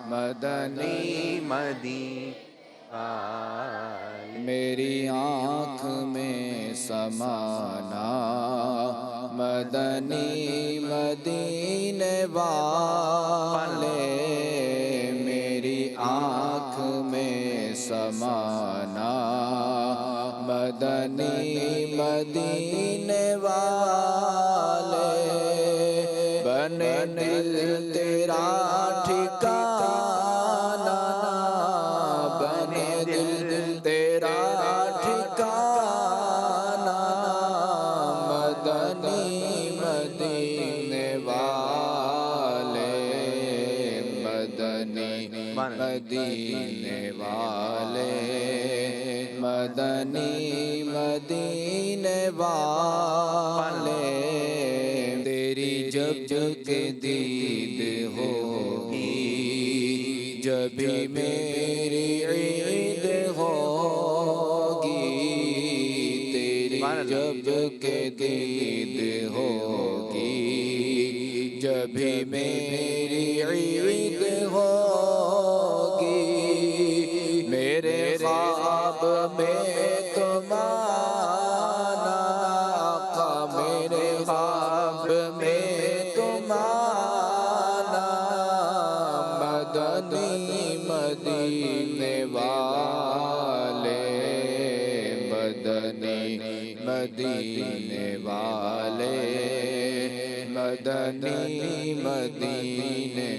مدنی مدینہ میری آنکھ میں سمانا مدنی مدینے والے، میری آنکھ میں سمانا مدنی مدینے والے، بنے دل تیرا ٹھکانا، بنے دل تیرا ٹھکانا مدنی مدینے والے، مدنی مدینے والے، مدنی مدینے والے، تیری جب جب دید ہوگی جبھی میری عید ہوگی، تیری جب کہ دید ہوگی جب بھی میری عید ہوگی میرے خواب میں تم آنا آقا میرے خواب میں تم آنا مدنی مدینے والے مدنی مدینے والے مدنی مدینے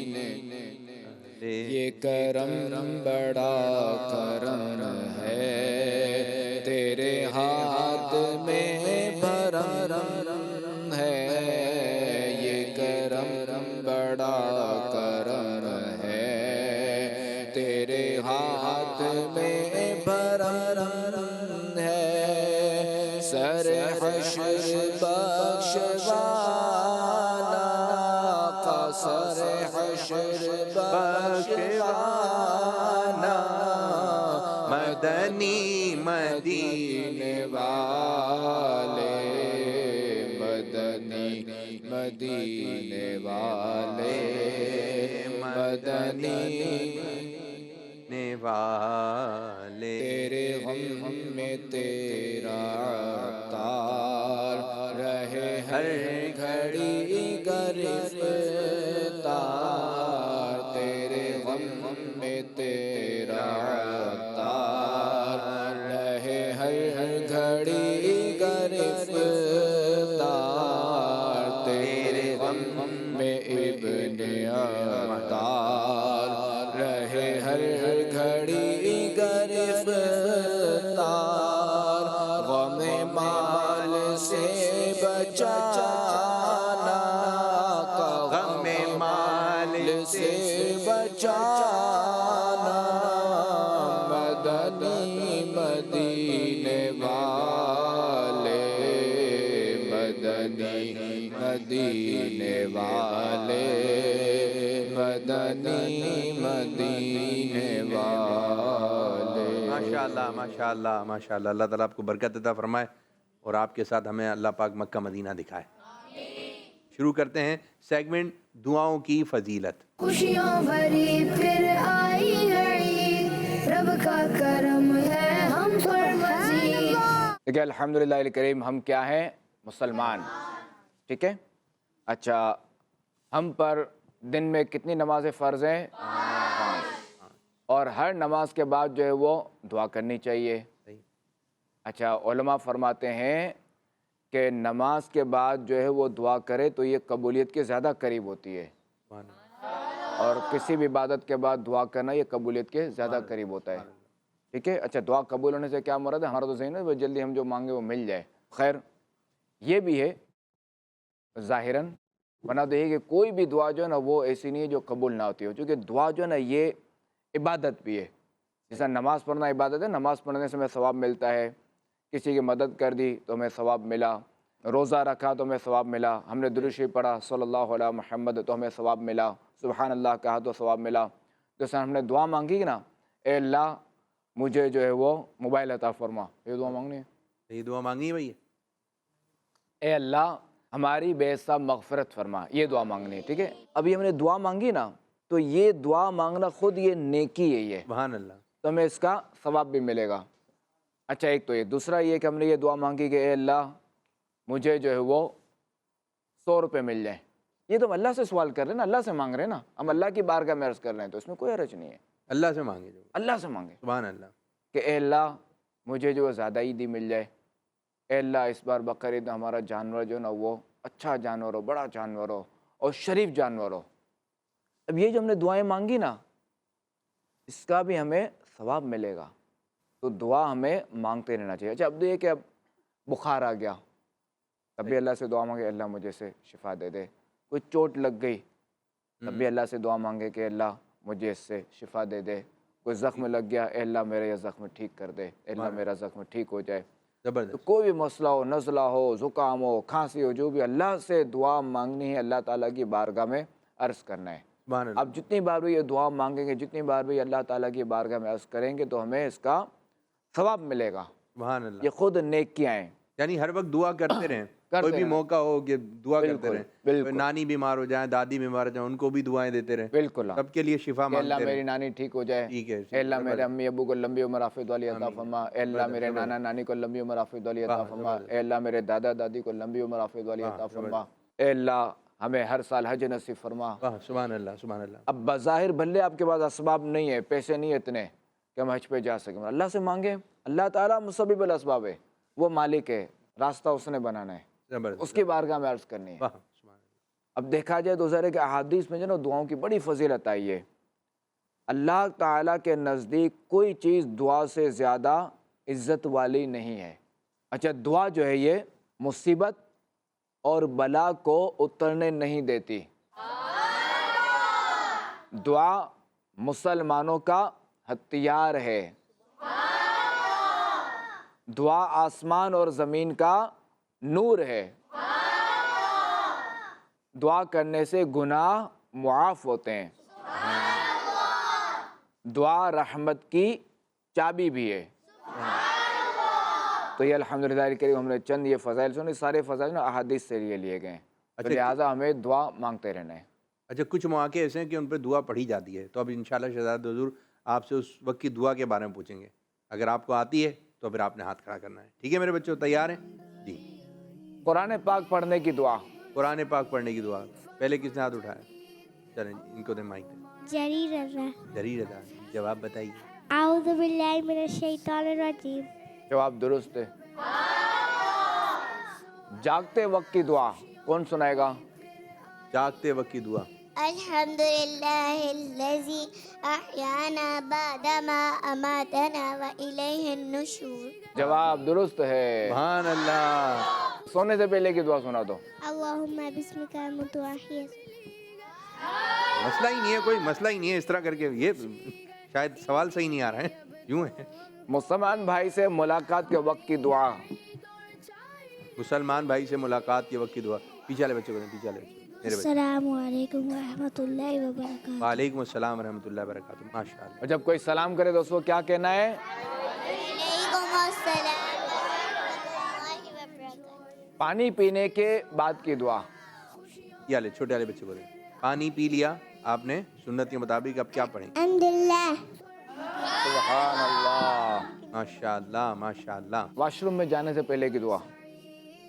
یہ کرم بڑا کرم ہے تیرے ہاتھ میں بھرم ہے یہ کرم بڑا کرم ہے تیرے ہاتھ میں بھرم ہے سر حشر بخشوانا کا سر حشر بخشوانا مدنی مدینے والے مدنی مدینے والے مدنی والے تیرے غم میں تیرا تار رہے ہر گھڑی گرفتار تیرے غم میں تیرا تار رہے ہر گھڑی گرفتار تیرے غم میں ابن عطار رہے ہر گھڑی گرفتار غم مال سے بچانا کا غم مال سے بچانا مدنی مدینے والے مدنی مدینے والے مدنی مدینے والے ماشاءاللہ ماشاءاللہ ماشاءاللہ اللہ تعالیٰ آپ کو برکت عطا فرمائے اور آپ کے ساتھ ہمیں اللہ پاک مکہ مدینہ دکھائے. شروع کرتے ہیں سیگمنٹ دعاؤں کی فضیلت. خوشیوں بھری پھر آئی ہے عید رب کا کرم ہے ہم پر مزید. دیکھیں الحمدللہ الکریم ہم کیا ہیں مسلمان ٹھیک ہے. اچھا ہم پر دن میں کتنی نمازیں فرض ہیں 5 اور ہر نماز کے بعد جو ہے وہ دعا کرنی چاہیے. اچھا علماء فرماتے ہیں کہ نماز کے بعد جو ہے وہ دعا کرے تو یہ قبولیت کے زیادہ قریب ہوتی ہے اور کسی بھی عبادت کے بعد دعا کرنا یہ قبولیت کے زیادہ قریب ہوتا ہے ٹھیک ہے. اچھا دعا قبول ہونے سے کیا مراد ہے ہمارا تو ذہن ہے جلدی ہم جو مانگے وہ مل جائے. خیر یہ بھی ہے ظاہراً بنا تو یہ کہ کوئی بھی دعا جو ہے نا وہ ایسی نہیں ہے جو قبول نہ ہوتی ہو چونکہ دعا جو ہے نا یہ عبادت بھی ہے. جیسا نماز پڑھنا عبادت ہے نماز پڑھنے سے ہمیں ثواب ملتا ہے کسی کی مدد کر دی تو ہمیں ثواب ملا روزہ رکھا تو ہمیں ثواب ملا ہم نے درود شریف پڑھا صلی اللہ علیہ محمد تو ہمیں ثواب ملا سبحان اللہ کہا تو ثواب ملا. جیسا ہم نے دعا مانگی کہ نا اے اللہ مجھے جو ہے وہ موبائل عطا فرما یہ دعا مانگنی ہے یہ دعا مانگی ہے بھائی اے اللہ ہماری بے حساب مغفرت فرما یہ دعا مانگنی ہے ٹھیک ہے. ابھی ہم نے دعا مانگی نا تو یہ دعا مانگنا خود یہ نیکی ہے یہ سبحان اللہ تو ہمیں اس کا ثواب بھی ملے گا. اچھا ایک تو یہ دوسرا یہ کہ ہم نے یہ دعا مانگی کہ اے اللہ مجھے جو ہے وہ 100 روپے مل جائیں یہ تو ہم اللہ سے سوال کر رہے ہیں نا اللہ سے مانگ رہے ہیں نا ہم اللہ کی بارگاہ میں عرض کر رہے ہیں تو اس میں کوئی حرج نہیں ہے. اللہ سے مانگے جو اللہ سے مانگے سبحان اللہ کہ اے اللہ مجھے جو زیادہ عیدی مل جائے اے اللہ اس بار بقرعید ہمارا جانور جو نا وہ اچھا جانور ہو بڑا جانور ہو اور شریف جانور ہو. اب یہ جو ہم نے دعائیں مانگی نا اس کا بھی ہمیں ثواب ملے گا تو دعا ہمیں مانگتے رہنا چاہیے. اچھا اب یہ کہ اب بخار آ گیا تب بھی اللہ سے دعا مانگے اللہ مجھے سے شفا دے دے. کوئی چوٹ لگ گئی تب بھی اللہ سے دعا مانگے کہ اللہ مجھے اس سے شفا دے دے. کوئی زخم لگ گیا اے اللہ میرا یہ زخم ٹھیک کر دے اے اللہ میرا زخم ٹھیک ہو جائے. تو زبردست کوئی بھی مسئلہ ہو نزلہ ہو زکام ہو کھانسی ہو جو بھی اللہ سے دعا مانگنی ہے اللہ تعالیٰ کی بارگاہ میں عرض کرنا ہے. سبحان اللہ اب جتنی بار بھی یہ دعا مانگیں گے جتنی بار بھی اللہ تعالیٰ کی بارگاہ میں عرض کریں گے تو ہمیں اس کا ثواب ملے گا. سبحان اللہ یہ خود نیکیاں ہیں یعنی ہر وقت دعا کرتے رہیں کوئی بھی موقع ہو کہ دعا کرتے بالکل، رہیں، بالکل۔ کوئی نانی بیمار ہو جائیں، دادی بیمار ہو جائیں، ان کو بھی دعائیں دیتے رہیں، بالکل سب کے لیے شفا کہ اللہ مانگتے میری رہیں. نانی ٹھیک ہو جائے، ٹھیک ہے، اے اللہ میرے امی ابو کو لمبی عمر عافیت والی عطا آمین. فرما، اے اللہ میرے نانا نانی کو لمبی عمر عافیت والی عطا فرما، اے اللہ میرے دادا دادی کو لمبی عمر عافیت والی عطا فرما، اے اللہ ہمیں ہر سال حج نصیب فرما. واہ سبحان اللہ سبحان اللہ. اب بظاہر بھلے آپ کے پاس اسباب نہیں ہے، پیسے نہیں ہے اتنے کہ ہم حج پہ جا سکیں، اللہ سے مانگیں. اللہ تعالیٰ مسبب الاسباب ہے، وہ مالک ہے، راستہ اس نے بنانا ہے، زبردست. اس کی بارگاہ میں عرض کرنی ہے. واہ سبحان اللہ. اب دیکھا جائے تو ظاہر ہے کہ احادیث میں جو نا دعاؤں کی بڑی فضیلت آئی ہے. اللہ تعالیٰ کے نزدیک کوئی چیز دعا سے زیادہ عزت والی نہیں ہے. اچھا دعا جو ہے یہ مصیبت اور بلا کو اترنے نہیں دیتی. دعا مسلمانوں کا ہتھیار ہے. دعا آسمان اور زمین کا نور ہے. دعا کرنے سے گناہ معاف ہوتے ہیں. دعا رحمت کی چابی بھی ہے. تو یہ الحمدللہ کریم ہم نے چند یہ فضائل سنے، سارے فضائل نا احادیث سے لیے گئے ہیں. تو لہٰذا ہمیں دعا مانگتے رہنا ہے. اچھا کچھ مواقع ایسے ہیں کہ ان پہ دعا پڑھی جاتی ہے، تو اب انشاءاللہ شہزاد حضور آپ سے اس وقت کی دعا کے بارے میں پوچھیں گے. اگر آپ کو آتی ہے تو پھر آپ نے ہاتھ کھڑا کرنا ہے. ٹھیک ہے میرے بچوں، تیار ہیں؟ جی. قرآن پاک پڑھنے کی دعا. قرآن پاک پڑھنے کی دعا پہلے کس نے ہاتھ اٹھایا؟ چلیں ان کو دیں مائک. جری رضا. جری رضا، جواب بتائیے. اعوذ باللہ من الشیطان الرجیم. جواب درست ہے. جاگتے وقت کی دعا کون سنائے گا؟ جاگتے وقت کی دعا. الحمدللہ الذی احیانا بعدما اماتنا والیہ النشور. جواب درست ہے. سبحان اللہ. سونے سے پہلے کی دعا سنا دو. اللہم بسمک متوحید. مسئلہ ہی نہیں ہے، کوئی مسئلہ ہی نہیں ہے اس طرح کر کے. یہ شاید سوال صحیح نہیں آ رہا ہے، یوں ہے. مسلمان بھائی سے ملاقات کے وقت کی دعا. مسلمان بھائی سے ملاقات کے وقت کی دعا. پیچھے والے بچوں کو دیں، پیچھے والے بچوں. السلام علیکم ورحمۃ اللہ وبرکاتہ. وعلیکم السلام ورحمۃ اللہ وبرکاتہ. ماشاء اللہ. اور جب کوئی سلام کرے تو اس کو کیا کہنا ہے؟ وعلیکم السلام ورحمۃ اللہ وبرکاتہ. پانی پینے کے بعد کی دعا. یہ والے چھوٹے والے بچوں کو دیں. پانی پی لیا آپ نے، سنت کے مطابق اب کیا پڑھیں؟ الحمدللہ. سبحان اللہ. ماشاء اللہ ماشاء اللہ. واش روم میں جانے سے پہلے کی دعا.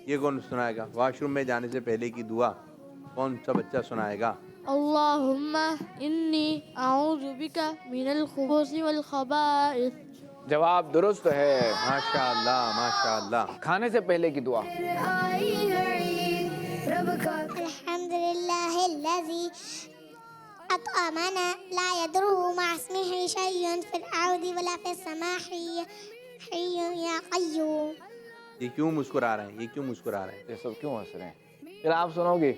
یہ کون سنائے گا؟ واش روم میں جانے سے پہلے کی دعا کون سا بچہ سنائے گا؟ اللہم انی اعوذ بک من الخبث والخبائث. جواب درست ہے. ماشاء اللہ ماشاء اللہ. کھانے سے پہلے کی دعا. آئی ہے عید رب کا. الحمدللہ الذی اطعمنا لا يضره مع اسمه شيء في الارض ولا في السماء حي یا قیوم. یہ کیوں مسکرا رہے ہیں؟ یہ کیوں مسکرا رہے ہیں؟ یہ سب کیوں ہنس رہے ہیں؟ پھر آپ سنو گی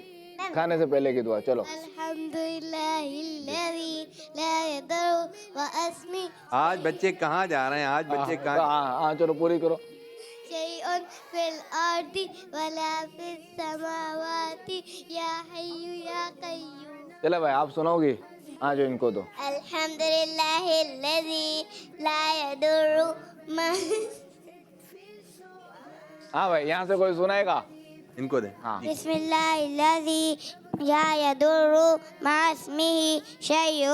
کھانے سے پہلے کی دعا. چلو. الحمدللہ الذی لا يضر واسمه. آج بچے کہاں جا رہے ہیں؟ آج بچے کہاں؟ ہاں چلو پوری کرو. شیء فی الارض ولا فی السماوات یا حی یا قیوم. چلو بھائی آپ سنو گی. ہاں جو ان کو دو. الحمدللہ الذی لا يضر ما. ہاں بھائی یہاں سے کوئی سنائے گا؟ ان کو دیں. ہاں. بسم اللہ الذی لا يضر مع اسمه شيء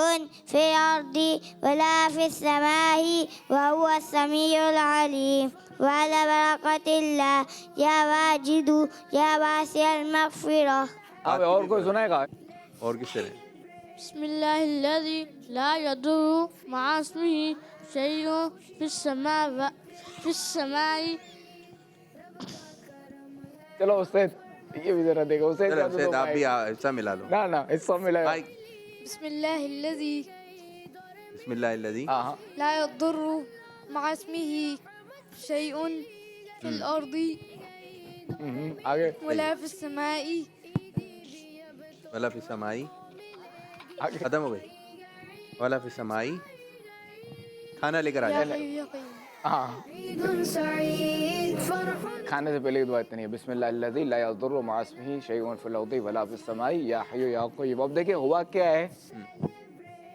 في الأرض ولا في السماء وهو السميع العليم. وعلى بركة الله يا واجد يا واسع المغفرة. ہاں بھائی اور کوئی سنائے گا؟ اور کس سے رہیں؟ بسم اللہ الذی لا یضر مع اسمہ شیء فی السماء. چلو استاد یہ بھی ذرا دیکھو. چلو سید آپ بھی حصہ ملا لو. نا حصہ ملا. بسم اللہ الذی بسم اللہ الذی ہاں لا یضر مع اسمہ شیء فی الارض آگے. ولا فی السماء. ولا فی السمائی ختم ہو گئی. ولا فی السمائی. کھانا لے کر آ جائے. ہاں عید سعید فرح. کھانے سے پہلے کی دعا اتنی ہے. بسم اللہ الذی لا یضر مع اسمہ شیء فی الارض ولا فی السماء یا حی یا قیوم. اب دیکھیں ہوا کیا ہے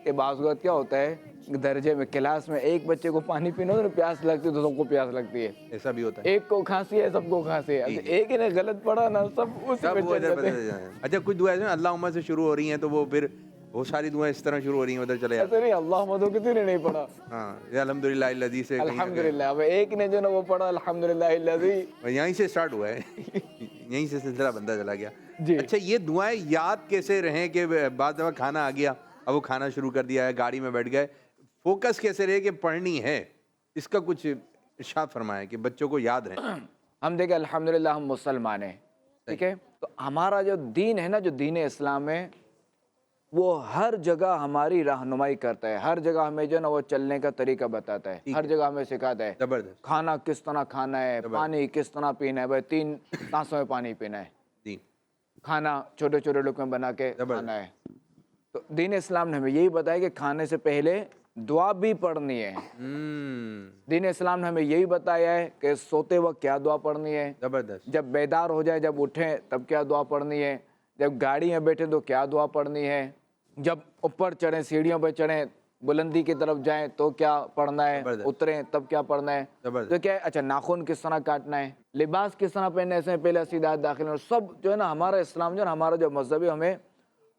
کہ بعض اوقات کیا ہوتا ہے درجے میں کلاس میں ایک بچے کو پانی پینا ہو تو پیاس لگتی ہے تو سب کو پیاس لگتی ہے, ایسا بھی ہوتا ہے. ایک کو کھانسی ہے سب کو کھانسی ہے, ایک ہی نے غلط پڑھا نا سب اسی سب پہ وہ چل ادھر جاتے بدل ہیں. جائیں. اچھا کچھ دعائیں اللہ عمر سے شروع ہو رہی ہیں تو وہ پھر وہ ساری دعائیں اس طرح شروع ہو رہی ہیں ادھر چلے جاتے ایسے نہیں اللہ مدو کسی نے نہیں پڑھا. ہیں. ہاں یہ الحمدللہ الذی سے کہیں نہ الحمدللہ, اب ایک نے جو نا وہ پڑھا الحمدللہ الذی. کہیں یہیں سے سٹارٹ ہوا ہے یہیں سے سلسلہ بندہ چلا گیا. جی. اچھا یہ دعائیں یاد کیسے رہیں کہ بعض دفعہ کھانا آ گیا اب وہ کھانا شروع کر دیا ہے گاڑی میں بیٹھ گئے, فوکس کیسے رہے کہ پڑھنی ہے, اس کا کچھ ارشاد فرمائیں کہ بچوں کو یاد رہیں. ہم دیکھیں الحمدللہ ہم مسلمان ہیں, ٹھیک ہے, تو ہمارا جو دین ہے نا, جو دین اسلام ہے وہ ہر جگہ ہماری رہنمائی کرتا ہے, ہر جگہ ہمیں جو نا وہ چلنے کا طریقہ بتاتا ہے, ہر جگہ ہمیں سکھاتا ہے زبردست. کھانا کس طرح کھانا ہے, پانی کس طرح پینا ہے, بھائی 3 سانسوں میں پانی پینا ہے, جی کھانا چھوٹے چھوٹے لقمے بنا کے کھانا ہے. تو دین اسلام نے ہمیں یہی بتایا کہ کھانے سے پہلے دعا بھی پڑھنی ہے. دین اسلام نے ہمیں یہی بتایا ہے کہ سوتے وقت کیا دعا پڑھنی ہے, زبردست. جب بیدار ہو جائے, جب اٹھیں تب کیا دعا پڑھنی ہے, جب گاڑی میں بیٹھیں تو کیا دعا پڑھنی ہے, جب اوپر چڑھیں سیڑھیوں پہ چڑھیں بلندی کی طرف جائیں تو کیا پڑھنا ہے, اتریں تب کیا پڑھنا ہے, تو کیا ہے اچھا ناخن کس طرح کاٹنا ہے, لباس کس طرح پہننے سے پہلے سیدھات داخل ہونا, سب جو ہے نا ہمارا اسلام جو ہے نا ہمارا جو مذہب ہے ہمیں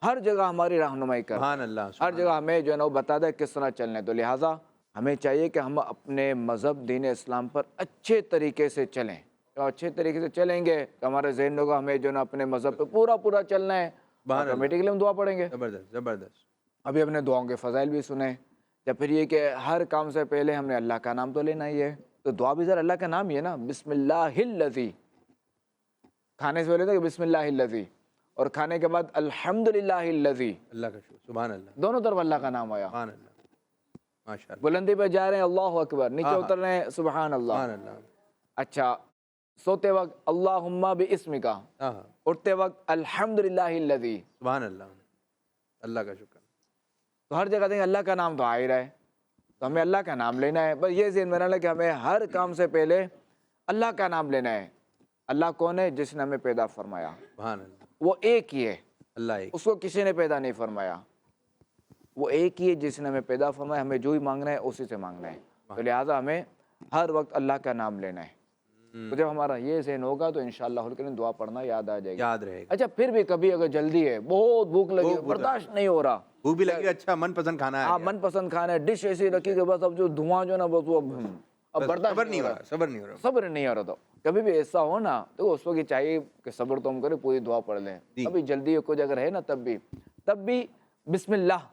ہر جگہ ہماری رہنمائی کرتا ہے, سبحان اللہ. ہر جگہ ہمیں جو ہے نا وہ بتا دے کس طرح چلنا ہے. تو لہٰذا ہمیں چاہیے کہ ہم اپنے مذہب دین اسلام پر اچھے طریقے سے چلیں, اور اچھے طریقے سے چلیں گے تو ہمارے ذہن ہوگا ہمیں جو ہے نا اپنے مذہب پہ پورا چلنا ہے, آٹومیٹکلی ہم دعا پڑھیں گے. زبردست زبردست. ابھی ہم نے دعاؤں کے فضائل بھی سنے, یا پھر یہ کہ ہر کام سے پہلے ہم نے اللہ کا نام تو لینا ہی ہے, تو دعا بھی ذرا اللہ کا نام ہی ہے نا, بسم اللہ الذی, کھانے سے پہلے تو بسم اللہ الذی, اور کھانے کے بعد الحمدللہ الذی, اللہ کا شکر, سبحان اللہ, دونوں طرف اللہ کا نام آیا. سبحان اللہ, ماشاء اللہ, بلندی پہ جا رہے ہیں اللہ اکبر, نیچے اتر رہے ہیں سبحان اللہ. سبحان اللہ. اچھا سوتے وقت اللہم باسمک, اٹھتے وقت الحمدللہ الذی, سبحان اللہ, اللہ کا شکر. تو ہر جگہ دیکھیں اللہ کا نام تو آ ہی رہا ہے, تو ہمیں اللہ کا نام لینا ہے. بس یہ ذہن میں رہنا کہ ہمیں ہر کام سے پہلے اللہ کا نام لینا ہے. اللہ کون ہے؟ جس نے ہمیں پیدا فرمایا, سبحان اللہ, وہ ایک ہی ہے, اللہ ایک. اس کو کسی نے پیدا نہیں فرمایا, وہ ایک ہی ہے جس نے ہمیں پیدا فرمایا. ہمیں جو ہی مانگنا ہے اسی سے مانگنا ہے, تو لہٰذا ہمیں ہر وقت اللہ کا نام لینا ہے. تو جب ہمارا یہ ذہن ہوگا تو انشاءاللہ الکریم دعا پڑھنا یاد آ جائے گی, یاد رہے گا. اچھا پھر بھی کبھی اگر جلدی ہے, بہت بھوک لگی, برداشت نہیں ہو رہا, بھوک بھی لگی, اچھا من پسند کھانا ہے, ہاں من پسند کھانا ہے, ڈش ایسی رکھی کہ بس اب جو دھواں جو نا بس وہ اب برداشت صبر نہیں ہو رہا, صبر نہیں ہو رہا. صبر نہیں ہو رہا. تو کبھی بھی ایسا ہو نا تو اس وقت چاہیے کہ صبر تو ہم کریں, پوری دعا پڑھ لیں. ابھی جلدی کچھ اگر ہے نا تب بھی بسم اللہ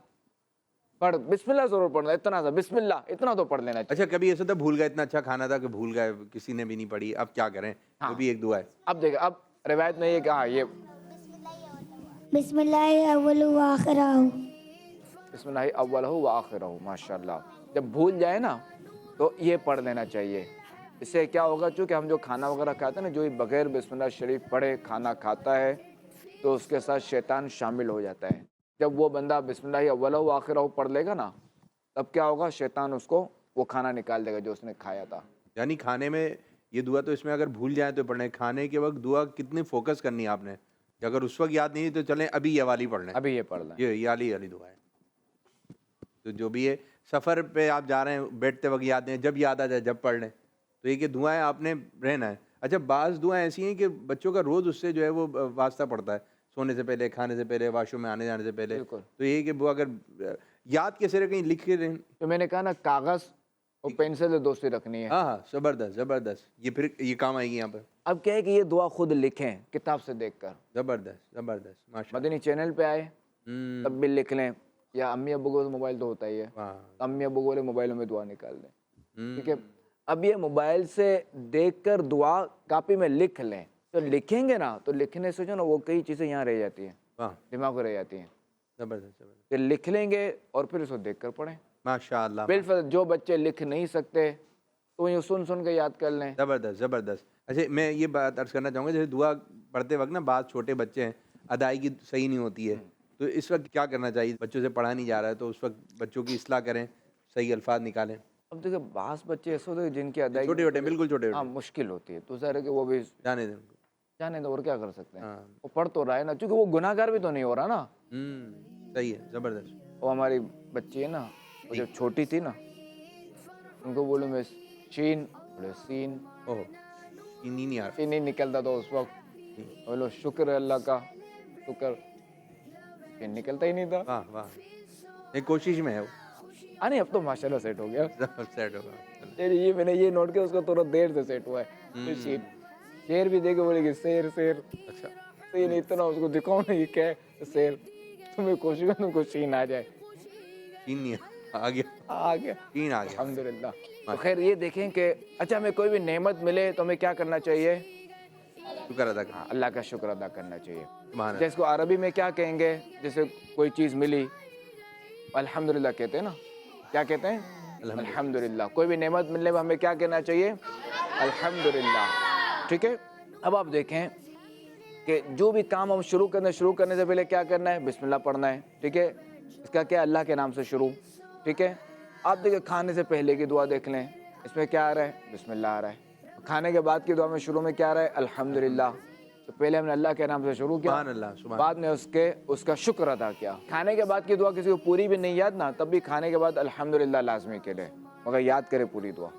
پڑھ, بسم اللہ ضرور پڑھنا, اتنا سا بسم اللہ اتنا تو پڑھ لینا چاہیے. اچھا کبھی ایسا تھا بھول گئے, اتنا اچھا کھانا تھا کہ بھول گئے, کسی نے بھی نہیں پڑھی, اب کیا کریں؟ وہ بھی ایک دعا ہے. اب دیکھیں, اب روایت میں یہ کہا, یہ بسم اللہ اول و آخرہ, بسم اللہ اولہ و آخرہ, ماشاءاللہ. جب بھول جائے نا تو یہ پڑھ لینا چاہیے. اس سے کیا ہوگا, چونکہ ہم جو کھانا وغیرہ کھاتے ہیں نا, جو ہی بغیر بسم اللہ شریف پڑھے کھانا کھاتا ہے تو اس کے ساتھ شیطان شامل ہو جاتا ہے. جب وہ بندہ بسم اللہ اولہ و آخرہ پڑھ لے گا نا, تب کیا ہوگا, شیطان اس کو وہ کھانا نکال دے گا جو اس نے کھایا تھا. یعنی کھانے میں یہ دعا تو اس میں اگر بھول جائیں تو پڑھیں, کھانے کے وقت دعا کتنی فوکس کرنی ہے آپ نے, کہ اگر اس وقت یاد نہیں تو چلیں ابھی یہ والی پڑھ لیں, ابھی یہ پڑھ لیں, یہ والی دعا ہے. تو جو بھی ہے سفر پہ آپ جا رہے ہیں, بیٹھتے وقت یاد نہیں, جب یاد آ جائے جب پڑھ لیں. تو یہ کہ دعائیں آپ نے رہنا ہے. اچھا بعض دعائیں ایسی ہیں کہ بچوں کا روز اس سے جو ہے وہ واسطہ پڑتا ہے, سونے سے پہلے, کھانے سے پہلے, واش روم میں آنے جانے سے پہلے. تو یہ کہ وہ اگر یاد کیسے رہیں, کہیں لکھ کے رہیں. تو میں نے کہا نا کاغذ اور پینسل سے دوستی رکھنی ہے. ہاں زبردست زبردست, یہ پھر یہ کام آئے گی یہاں پر. اب کیا ہے کہ یہ دعا خود لکھیں کتاب سے دیکھ کر, زبردست زبردست, ماشاء مدنی چینل پہ آئے تب بھی لکھ لیں, یا امی ابو کو موبائل تو ہوتا ہی ہے, امی ابو کو موبائلوں میں دعا نکال دیں. ٹھیک ہے, اب یہ موبائل سے دیکھ کر دعا کاپی میں لکھ لیں, تو لکھیں گے نا تو لکھنے سے جو نا وہ کئی چیزیں یہاں رہ جاتی ہیں, دماغ میں رہ جاتی ہیں. زبردست زبردست, کہ لکھ لیں گے اور پھر اس کو دیکھ کر پڑھیں. ماشاء اللہ. بالفعل جو بچے لکھ نہیں سکتے تو یہ سن کے یاد کر لیں. زبردست زبردست. اچھا میں یہ بات عرض کرنا چاہوں گا, جیسے دعا پڑھتے وقت نا بعض چھوٹے بچے ہیں, ادائیگی صحیح نہیں ہوتی ہے, تو اس وقت کیا کرنا چاہیے؟ بچوں سے پڑھا نہیں جا رہا ہے تو اس وقت بچوں کی اصلاح کریں, صحیح الفاظ نکالیں. اب دیکھیں بعض بچے ایسے ہوتے ہیں جن کی ادائیگی چھوٹے چھوٹے, بالکل چھوٹے ہاں چھوٹے, مشکل ہوتی ہے, تو ظاہر ہے کہ وہ بھی جانے دیں. جانے دو, اور کیا کر سکتے ہیں, وہ پڑھ تو رہا ہے نا, چونکہ وہ گناہ گار بھی تو نہیں ہو رہا نا. صحیح ہے, زبردست. وہ ہماری بچی ہے نا, وہ جب چھوٹی تھی نا ان کو بولوں میں شین بولے سین اوہ نہیں آ شین نہیں نکلتا تو اس وقت بولو شکر ہے اللہ کا شکر شین نکلتا ہی نہیں تھا. واہ واہ ایک کوشش میں ہے وہ نہیں اب تو ماشاءاللہ سیٹ ہو گیا. سیٹ ہوگا. یہ میں نے یہ نوٹ کیا اس کا تھوڑا دیر سے سیٹ ہوا ہے. شین شیر بھی دیکھے بولے کہ شیر اچھا شین اتنا اس کو دکھاؤ نا یہ کیا ہے شیر تمہیں کوشش کر تم کو شین آ جائے. تین نہیں آ گیا آ گیا تین آ گیا. الحمدللہ. تو خیر یہ دیکھیں کہ اچھا ہمیں کوئی بھی نعمت ملے تو ہمیں کیا کرنا چاہیے؟ شکر ادا کرنا. اللہ کا شکر ادا کرنا چاہیے. سبحان اللہ. جس کو عربی میں کیا کہیں گے؟ جیسے کوئی چیز ملی الحمدللہ کہتے ہیں نا. کیا کہتے ہیں؟ الحمدللہ. کوئی بھی نعمت ملنے میں ہمیں کیا کہنا چاہیے؟ الحمدللہ. ٹھیک ہے. اب آپ دیکھیں کہ جو بھی کام ہم شروع کرنے سے پہلے کیا کرنا ہے؟ بسم اللہ پڑھنا ہے. ٹھیک ہے. اس کا کیا اللہ کے نام سے شروع. ٹھیک ہے. آپ دیکھیں کھانے سے پہلے کی دعا دیکھ لیں اس میں کیا آ رہا ہے؟ بسم اللہ آ رہا ہے. کھانے کے بعد کی دعا میں شروع میں کیا آ رہا ہے؟ الحمدللہ. تو پہلے ہم نے اللہ کے نام سے شروع کیا, سبحان اللہ سبحان بعد میں اس کا شکر ادا کیا. کھانے کے بعد کی دعا کسی کو پوری بھی نہیں یاد نا تب بھی کھانے کے بعد الحمدللہ لازمی کے لے مگر یاد کرے پوری دعا.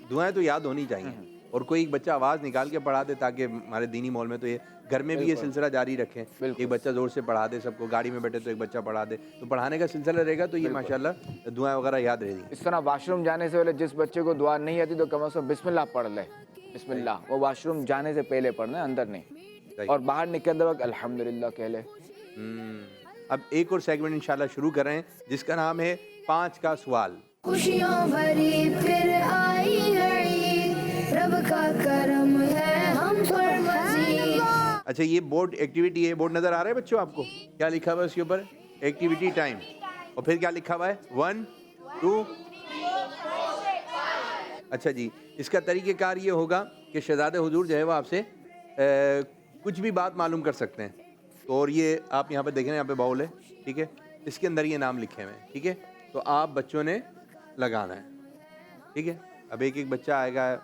دعائیں تو یاد ہونی چاہیے اور کوئی ایک بچہ آواز نکال کے پڑھا دے تاکہ ہمارے دینی ماحول میں تو یہ گھر میں بھی یہ سلسلہ جاری رکھیں. ایک بچہ زور سے پڑھا دے سب کو, گاڑی میں بیٹھے تو ایک بچہ پڑھا دے تو پڑھانے کا سلسلہ رہے گا تو یہ ماشاءاللہ دعائیں وغیرہ یاد رہے گی. اس طرح واش روم جانے سے پہلے جس بچے کو دعا نہیں آتی تو کم از کم بسم اللہ پڑھ لے. بسم اللہ وہ واش روم جانے سے پہلے پڑھنا ہے, اندر نہیں. اور باہر نکلتے وقت الحمدللہ کہہ لے. اب ایک اور سیگمنٹ انشاءاللہ شروع کر رہے ہیں جس کا نام ہے 5 کا سوال. خوشیوں بھری پھر آئی ہے عید, رب کا کرم ہے ہم پر مزید. اچھا یہ بورڈ ایکٹیویٹی ہے, بورڈ نظر آ رہا ہے بچوں آپ کو؟ کیا لکھا ہوا ہے اس کے اوپر؟ Activity time. اور پھر کیا لکھا ہوا ہے؟ 1 2. اچھا جی, اس کا طریقہ کار یہ ہوگا کہ شہزادہ حضور جو ہے وہ آپ سے کچھ بھی بات معلوم کر سکتے ہیں. تو اور یہ آپ یہاں پہ دیکھ رہے ہیں, یہاں پہ باؤل ہے. ٹھیک ہے. اس کے اندر یہ نام لکھے ہوئے ہیں. ٹھیک ہے. تو آپ بچوں نے لگانا ہے. ٹھیک ہے. اب ایک بچہ آئے گا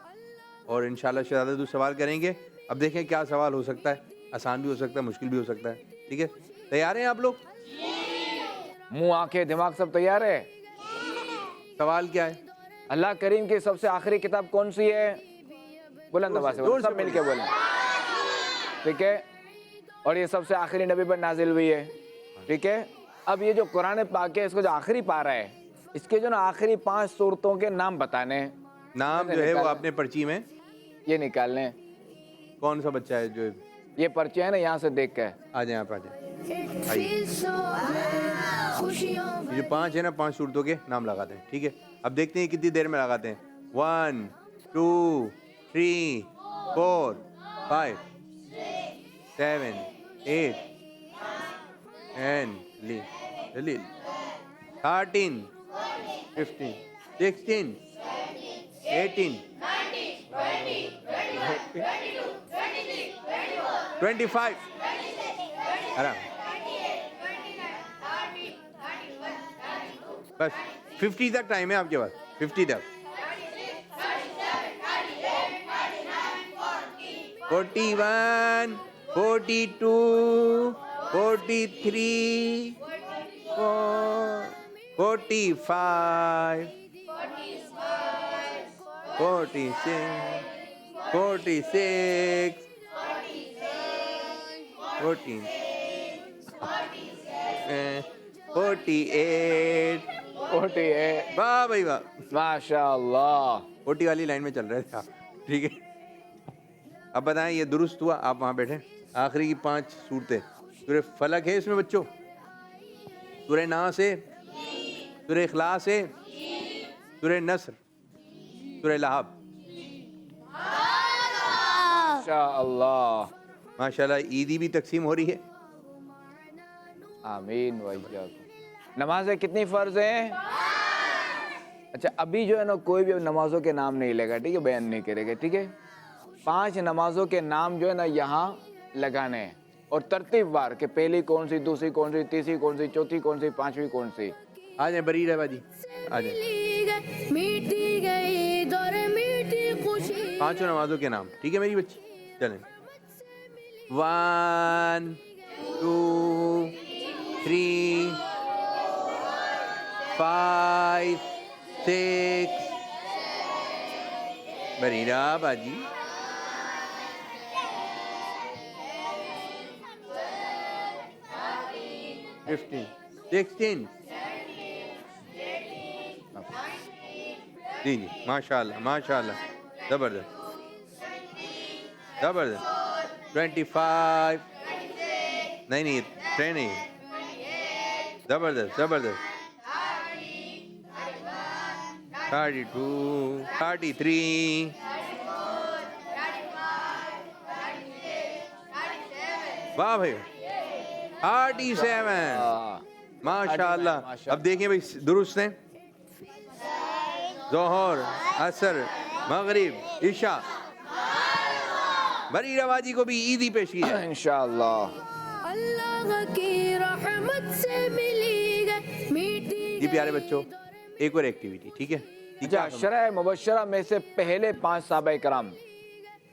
اور انشاءاللہ شہزادہ حضور سوال کریں گے. اب دیکھیں کیا سوال ہو سکتا ہے, آسان بھی ہو سکتا ہے, مشکل بھی ہو سکتا ہے. ٹھیک ہے. تیار ہیں آپ لوگ؟ منہ آنکھیں دماغ سب تیار ہے؟ سوال کیا ہے؟ اللہ کریم کی سب سے آخری کتاب کون سی ہے؟ بلند آواز سے بولیں, سب مل کے بولیں. ٹھیک ہے. اور یہ سب سے آخری نبی پر نازل ہوئی ہے. ٹھیک ہے. اب یہ جو قرآن پاک ہے اس کو جو آخری پارہ ہے اس کے جو نا آخری 5 سورتوں کے نام بتانے ہیں. نام جو ہے وہ اپنے پرچی میں یہ نکالنے. کون سا بچہ ہے جو یہ پرچے ہیں نا یہاں سے دیکھ کے آ جائیں آپ, آ جائیں. خوشیوں یہ جو 5 ہے نا 5 صورتوں کے نام لگاتے ہیں. ٹھیک ہے. اب دیکھتے ہیں کتنی دیر میں لگاتے ہیں. 1 2 3 4 5 7 8 10 13 15 16 18 25 آرام بس 50 تک ٹائم ہے آپ کے پاس. 50 تک 41 42 43 45 46 46 14 48 واہ بھائی واہ, ماشاء اللہ. 40 والی لائن میں چل رہے تھے آپ. ٹھیک ہے. اب بتائیں یہ درست ہوا؟ آپ وہاں بیٹھیں. آخری کی 5 صورتیں سورہ فلق ہے اس میں بچوں, سورہ ناس ہے, سورہ اخلاص ہے, سورہ نصر, سورہ لہب. ماشاء اللہ. ماشاءاللہ عیدی بھی تقسیم ہو رہی ہے. آمین. نمازیں کتنی فرض ہیں؟ اچھا ابھی جو ہے نا کوئی بھی نمازوں کے نام نہیں لے گا. ٹھیک ہے. بیان نہیں کرے گا. ٹھیک ہے. 5 نمازوں کے نام جو ہے نا یہاں لگانے ہیں اور ترتیب وار کہ پہلی کون سی, دوسری کون سی, تیسری کون سی, چوتھی کون سی, 5ویں کون سی. آ جائیں بری رہا جی, آ جائیں. میٹھی گئی دور میٹھی خوشی. 5 نمازوں کے نام. ٹھیک ہے میری بچی, چلیں. 1 2 3 5 6 بریرہ باجی 15 16 جی جی ماشاء اللہ ماشاء اللہ زبردست زبردست 25 نہیں ٹرین نہیں زبردست زبردست 32 33 واہ بھائی 37 ماشاء اللہ اب دیکھیں بھائی درست ہیں ظہر عصر مغرب عشاء بری رواجی کو بھی عیدی پیش کی ہے انشاءاللہ اللہ کی رحمت سے ملی گئے میٹھی جی پیارے بچوں ایک اور ایکٹیویٹی ٹھیک ہے اچھا شرح مبشرہ میں سے پہلے 5 صحابہ کرام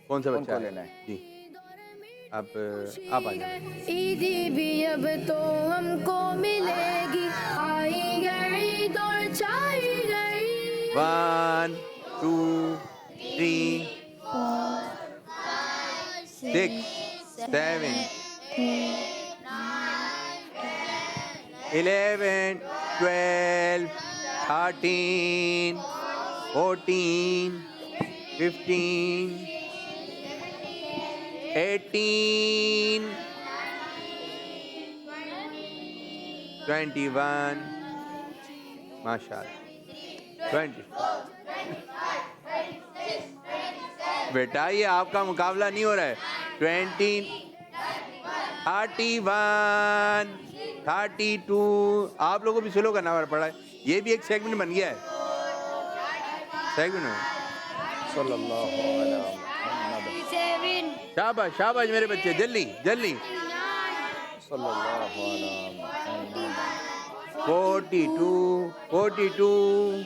کون سا کون بچہ کو ہے لینا ہے؟ جی آپ آ جائیں عیدی بھی اب تو ہم کو ملے گی آئی گئی اور چائی گئی 1 2 3 6 7 11 12 13 14 15 18 21 ماشاء اللہ 20 بیٹا یہ آپ کا مقابلہ نہیں ہو رہا ہے 20 31 32 آپ لوگوں کو بھی سلو کرنا پڑا ہے یہ بھی ایک سیگمنٹ بن گیا ہے سیگمنٹ صلی اللہ علیہ وسلم شاباش شاباش میرے بچے جلدی جلدی صلی اللہ علیہ وسلم 42 42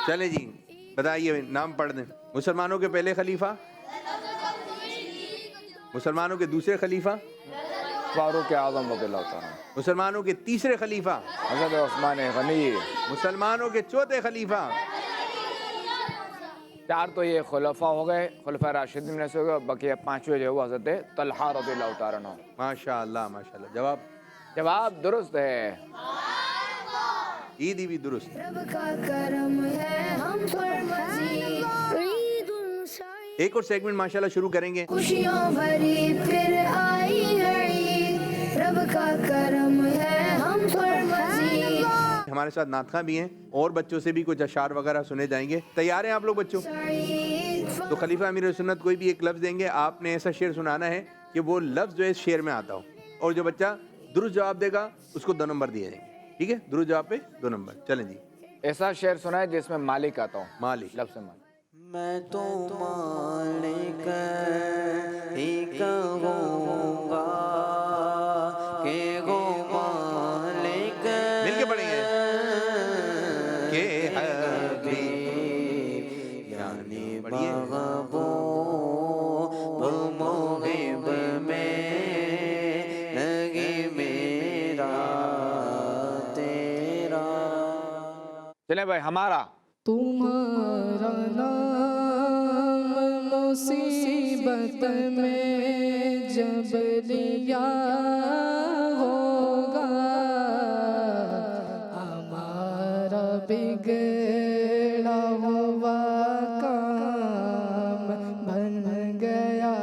چلے جی بتائیے نام پڑھ دیں مسلمانوں کے پہلے خلیفہ مسلمانوں کے دوسرے خلیفہ فاروق اعظم رضی اللہ تعالیٰ مسلمانوں کے تیسرے خلیفہ حضرت عثمان غنی مسلمانوں کے چوتھے خلیفہ 4 تو یہ خلفاء ہو گئے خلفاء راشدین میں سے ہو گئے باقی 5ویں جو ہے وہ حضرت طلحہ رضی اللہ تعالیٰ عنہ ماشاء اللہ ماشاء اللہ جواب درست ہے عیدی بھی درست رب کا کرم ہے ہم پر مزید عید السعید ایک اور سیگمنٹ ماشاءاللہ شروع کریں گے خوشیوں بھری پھر آئی ہے عید رب کا کرم ہے ہم پر مزید ہمارے ساتھ نعت خواں بھی ہیں اور بچوں سے بھی کچھ اشعار وغیرہ سنے جائیں گے تیار ہیں آپ لوگ بچوں سعید تو خلیفہ امیر سنت کوئی بھی ایک لفظ دیں گے آپ نے ایسا شعر سنانا ہے کہ وہ لفظ جو ہے اس شعر میں آتا ہو اور جو بچہ درست جواب دے گا اس کو 2 نمبر دیے جائیں گے ٹھیک ہے درست جواب پہ 2 نمبر چلیں جی ایسا شعر سنا ہے جس میں مالک آتا ہوں مالک لفظ مالک میں تو مالک ہی کہوں گا کہ وہ مالک مل کے پڑھیں گے کہ حبیب یعنی پڑھیے محب میں نہیں میرا تیرا چلیں بھائی ہمارا تمہارا نام مصیبت میں جب لیا ہوگا ہمارا بگڑا ہوا کام بن گیا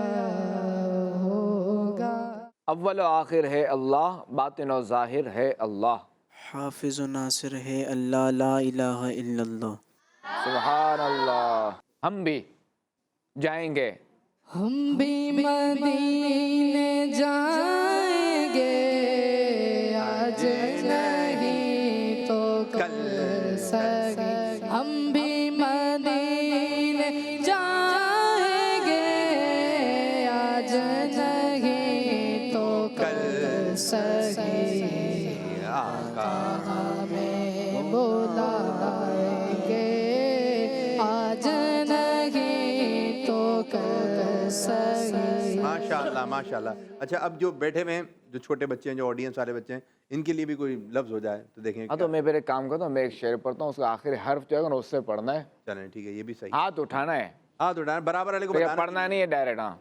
ہوگا اول و آخر ہے اللہ باطن و ظاہر ہے اللہ حافظ و ناصر ہے اللہ لا الہ الا اللہ سبحان اللہ ہم بھی جائیں گے ہم بھی مدینے جائیں گے آج نہیں تو کل سگے ہم بھی مدینے جائیں گے آج نہیں تو کل سگے ہمیں بلائیں گے آج نہیں تو کل سگے ماشاءاللہ ماشاءاللہ. اچھا اب جو بیٹھے ہوئے ہیں جو چھوٹے بچے ہیں جو آڈینس والے بچے ہیں ان کے لیے بھی کوئی لفظ ہو جائے تو دیکھیں. ہاں تو میں پھر ایک کام کرتا ہوں, میں ایک شعر پڑھتا ہوں, اس کا آخری حرف جو ہے نا اس سے پڑھنا ہے. چلیں ٹھیک ہے, یہ بھی صحیح. ہاتھ اٹھانا ہے, ہاتھ اٹھانا برابر والے کو یہ بتانا. پڑھنا نہیں ہے ڈائریکٹ. ہاں.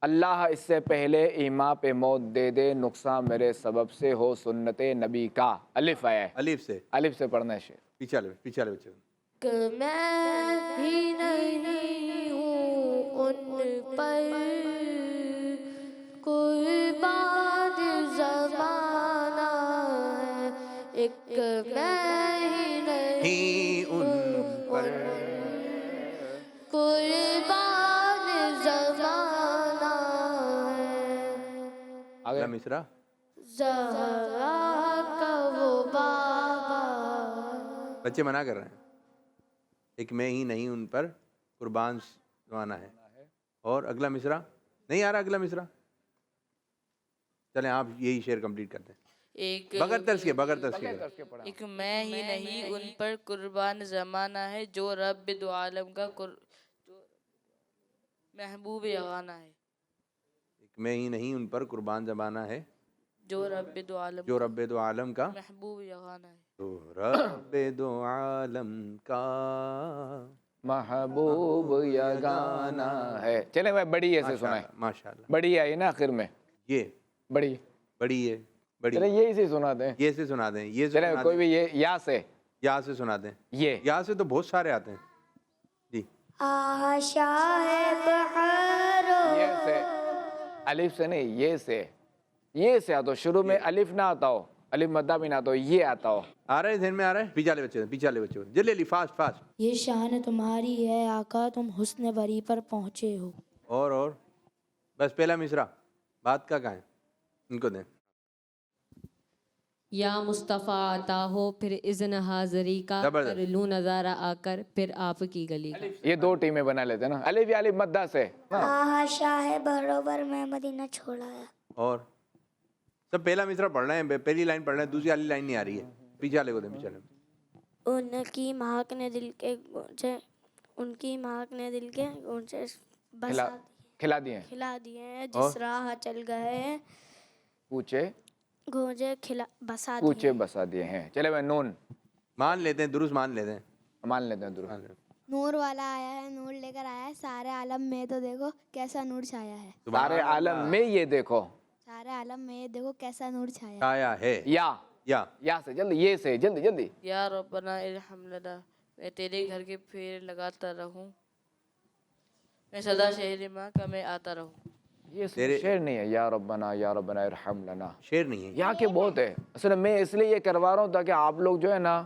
اللہ اس سے پہلے ایما پہ موت دے دے, نقصان میرے سبب سے ہو سنت نبی کا. الف آیا ہے, الف سے, الف سے پڑھنا ہے شعر. پیچھے والے بچے. کہ میں ہی نہیں ہوں ان پر قربان زمانہ ہے, ایک میں ہی نہیں ان پر قربان زمانہ ہے. اگلا مصرع. زہرا کا وہ بابا. بچے منع کر رہے ہیں. ایک میں ہی نہیں ان پر قربان زمانہ ہے. اور اگلا مصرع نہیں آ رہا. اگلا مصرع چلیں آپ یہی شعر کمپلیٹ کرتے ہیں ایک بغیر طرز کے. بغیر طرز کے. ایک میں ہی نہیں ان پر قربان زمانہ ہے, جو رب دو عالم کا محبوب یگانہ ہے. ایک میں ہی نہیں ان پر قربان زمانہ ہے, جو رب دو عالم جو رب دو عالم کا محبوب یگانہ ہے. تو رب دو عالم کا محبوب یگانہ ہے. چلے میں بڑی ایسے سنائیں. ماشاءاللہ. بڑی آئی نا آخر میں, یہ بڑی بڑی ہے. بڑی چلے یہی سے سنا دیں. یہ سے سنا دیں. یہ چلے کوئی بھی یہ یا سے, یا سے سنا دیں. یہ یا سے تو بہت سارے آتے ہیں جی. شاہ بہارو. یہ سے, الف سے نہیں, یہ سے آتا ہو. شروع میں الف نہ آتا ہو, الف مدہ بھی نہ آتا ہو, یہ آتا ہو. آ رہے ذہن میں آ رہا ہے. پیچھے والے بچے جلدی جلدی فاسٹ فاسٹ. یہ شان تمہاری ہے آقا, تم حسن بری پر پہنچے ہو. اور بس پہلا مصرع بات کا کہاں ہے, ان کو دیں. یا مصطفیٰ عطا ہو پھر اذن حاضری کا, کر لوں نظارہ آ کر پھر آپ کی گلی کا. یہ دو ٹیمیں بنا لیتے ہیں نا, الف یا الف مدہ سے. شاہ بروبر میں مدینہ چھوڑایا. اور سب پہلا مصرع پڑھ رہے ہیں, پہلی لائن پڑھ رہے ہیں, دوسری والی لائن نہیں آ رہی ہے. پیچھے والے کو دیں. پیچھے ان کی مہک نے دل کے گونجے, ان کی مہک نے دل کے گونجے کھلا دیے, کھلا دیے ہیں. جس راہ چل گئے پوچھے گونجے بسا پوچھے بسا دیے ہیں. چلے میں نون مان لیتے ہیں, درست مان لیتے ہیں. مان لیتے ہیں درست. نور والا آیا ہے, نور لے کر آیا ہے. سارے عالم میں تو دیکھو کیسا نور چھایا ہے. سارے عالم میں یہ دیکھو, سارے عالم میں دیکھو کیسا نور چھایا ہے. چھایا ہے. یا سے جلدی, یہ سے جلدی. یا ربنا ارحم لنا, میں تیرے گھر کے پھیر لگاتا رہوں, میں سدا شہر ماں کا میں آتا رہوں. یہ شعر نہیں ہے. یا ربنا ارحم لنا, شعر نہیں ہے. یہاں کے بہت ہے. اصل میں اس لیے یہ کروا رہا ہوں تاکہ آپ لوگ جو ہے نا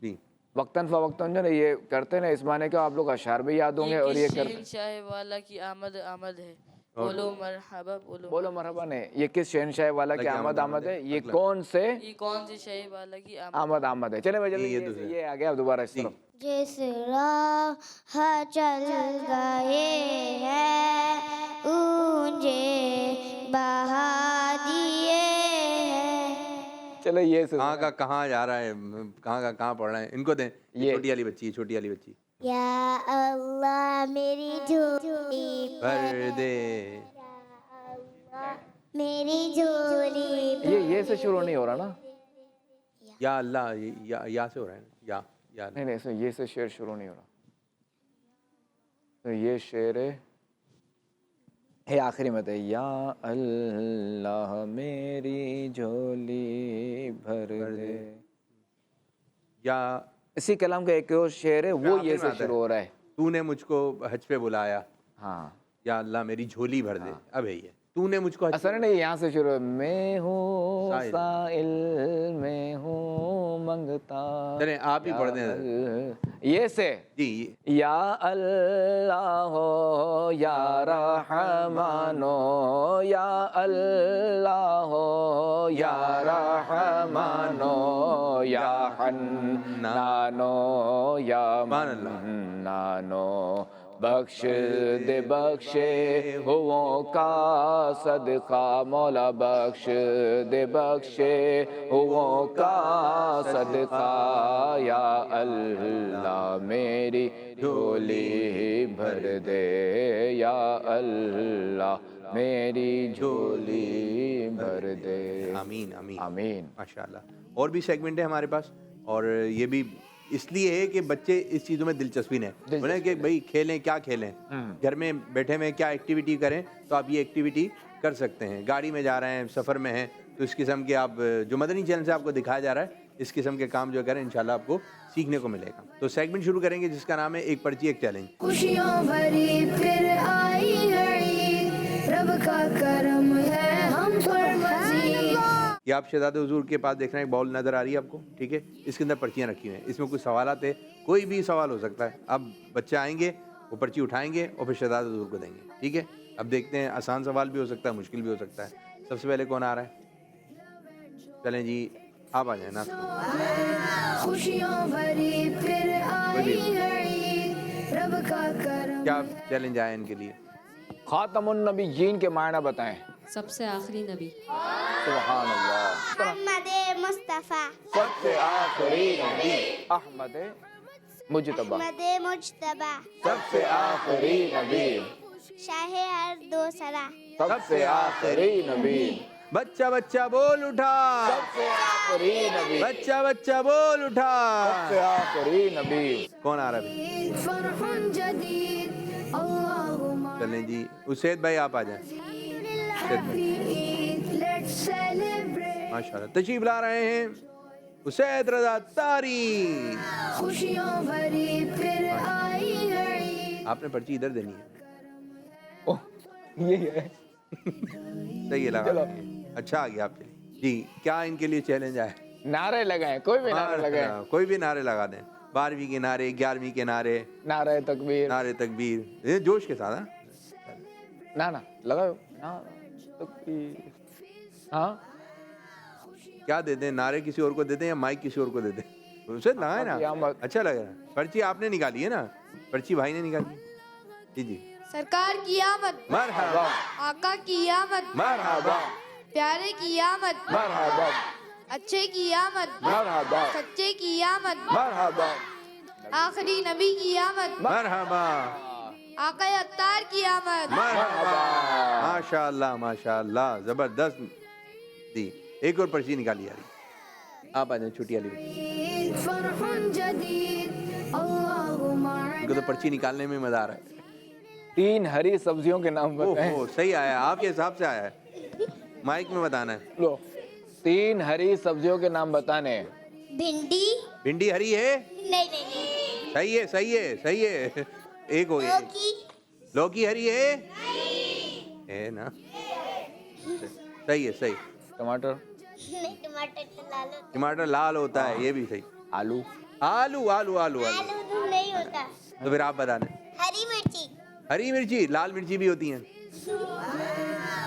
جی وقتاً فوقتاً جو ہے یہ کرتے ہیں اس معنی کا آپ لوگ اشعار بھی یاد ہوں گے. اور یہ شہنشاہ والا کی آمد ہے, بولو مرحبا. بولو مرحبا نہیں, یہ کس شہنشاہ والا کی آمد ہے. یہ کون سے شہ والا کی آمد ہے. چلے میں جلدی یہ آ گیا. اب دوبارہ اس طرف. جس راہ چل گئے ہیں اونجے بہا دیے ہیں. چلے یہ سے کہاں کا کہاں جا رہا ہے, کہاں کا کہاں پڑھ رہے ہیں. ان کو دیں. چھوٹی والی بچی. یا اللہ میری جھولی بھر دے, میری جھولی. یہ سے شروع نہیں ہو رہا نا. یا اللہ, یا سے ہو رہا ہے. یا نہیں, یہ سے شعر شروع نہیں ہو رہا. تو یہ شعر ہے آخری میں. یا اللہ میری جھولی بھر دے. یا اسی کلام کا ایک اور شعر ہے, وہ یہ سے شروع ہو رہا ہے. تو نے مجھ کو حج پہ بلایا, ہاں. یا اللہ میری جھولی بھر دے. اب ہے یہ تو نے مجھ کو اصل نہیں, یہاں سے شروع ہے. میں ہوں سائل, میں ہوں منگتا. چلیں آپ ہی پڑھ دیں. یہ سے جی. یا اللہ ہو یا رحمانو, یا اللہ ہو یا رحمانو, یا حنانو, یا منانو, بخش دے بخشے ہوں کا صدقہ مولا بخش دے بخشے ہوں کا صدقہ یا اللہ میری جھولی بھر دے یا اللہ میری جھولی بھر دے. آمین آمین آمین. ماشاءاللہ. اور بھی سیگمنٹ ہے ہمارے پاس، اور یہ بھی اس لیے ہے کہ بچے اس چیزوں میں دلچسپی لیں، بولیں کہ بھائی کھیلیں، کیا کھیلیں، گھر میں بیٹھے میں کیا ایکٹیویٹی کریں، تو آپ یہ ایکٹیویٹی کر سکتے ہیں. گاڑی میں جا رہے ہیں، سفر میں ہیں، تو اس قسم کے آپ جو مدنی چینل سے آپ کو دکھایا جا رہا ہے اس قسم کے کام جو کریں انشاءاللہ آپ کو سیکھنے کو ملے گا. تو سیگمنٹ شروع کریں گے جس کا نام ہے ایک پرچی ایک چیلنج. خوشیوں بھری پھر آئی ہے عید، رب کا کرم ہے ہم پر مزید. یہ آپ شہزاد حضور کے پاس دیکھ رہے ہیں، ایک باؤل نظر آ رہی ہے آپ کو، ٹھیک ہے، اس کے اندر پرچیاں رکھی ہوئی ہیں، اس میں کچھ سوالات ہیں، کوئی بھی سوال ہو سکتا ہے. اب بچے آئیں گے، وہ پرچی اٹھائیں گے اور پھر شہزاد حضور کو دیں گے، ٹھیک ہے. اب دیکھتے ہیں، آسان سوال بھی ہو سکتا ہے، مشکل بھی ہو سکتا ہے. سب سے پہلے کون آ رہا ہے؟ چلیں جی آپ آ جائیں نا. خوشیوں بھری پھر آئی ہے عید، رب کا کرم. کیا چیلنج آیا ان کے لیے؟ خاتم النبیین کے معنی بتائیں. سب سے آخری نبی. سبحان اللہ. محمد مصطفیٰ. سب سے آخری نبی احمد مجتبی. احمد مجتبیٰ. سب سے آخری نبی. شاہ ہر دو سرا. سب سے آخری نبی. بچہ بچہ بول اٹھا، سب سے آخری نبی. بچہ بچہ بول اٹھا. سب سے آخری نبی. کون آ رہا ہے ابھی؟ فرح جدید اللہم چلیں جی اسید بھائی آپ آ جائیں. Happy Eid, let's celebrate. ماشاءاللہ تشریف لا رہے ہیں اسید رضا تاری. خوشیوں بھری پھر آئی ہے عید. آپ نے پرچی ادھر دینی ہے. یہ ہے صحیح ہے، لگا. اچھا آ گیا آپ کے لیے. جی کیا ان کے لیے چیلنج آئے؟ نعرے لگائیں، کوئی بھی نعرے لگائیں. کوئی بھی نعرے لگا دیں. 12ویں کے نعرے، 11ویں کے نعرے، نعرہ تکبیر. نعرے تکبیر، یہ جوش کے ساتھ. نا لگاؤ. تکبیر. ہاں کیا دے دیں؟ نعرے کسی اور کو دے دیں یا مائک کسی اور کو دے دیں؟ اسے لگائے نا، اچھا لگ رہا ہے. پرچی آپ نے نکالی ہے نا، پرچی بھائی نے نکالی. جی جی. سرکار کی آمد، مرحبا آقا کی آمد، مرحبا پیارے کی آمد، مرحبا اچھے کی آمد، مرحبا سچے کی آمد، مرحبا آخری نبی کی آمد، مرحبا آقا اتار کی آمد. مرحبا. ماشاء اللہ ماشاء اللہ، زبردست. جی ایک اور پرچی نکالی جا رہی. آپ آ جائیں چھوٹی والی. عید فرح جدید اللہم ان کو تو پرچی نکالنے میں مزہ آ رہا ہے. 3 ہری سبزیوں کے نام بتائیں. اوہ صحیح آیا، آپ کے حساب سے آیا ہے، مائک میں بتانا ہے. لو 3 ہری سبزیوں کے نام بتانے ہیں. بھنڈی. بھنڈی ہری ہے؟ نہیں. صحیح ہے صحیح ہے صحیح ہے. ایک ہو گیا. لوکی. لوکی ہری ہے؟ ہے نا. صحیح ہے صحیح. ٹماٹر. نہیں، ٹماٹر تو لال ہوتا. ٹماٹر لال ہوتا ہے، یہ بھی صحیح. آلو. آلو آلو آلو آلو. آلو نہیں ہوتا. تو پھر آپ بتا دیں. ہری مرچی. ہری مرچی، لال مرچی بھی ہوتی ہیں.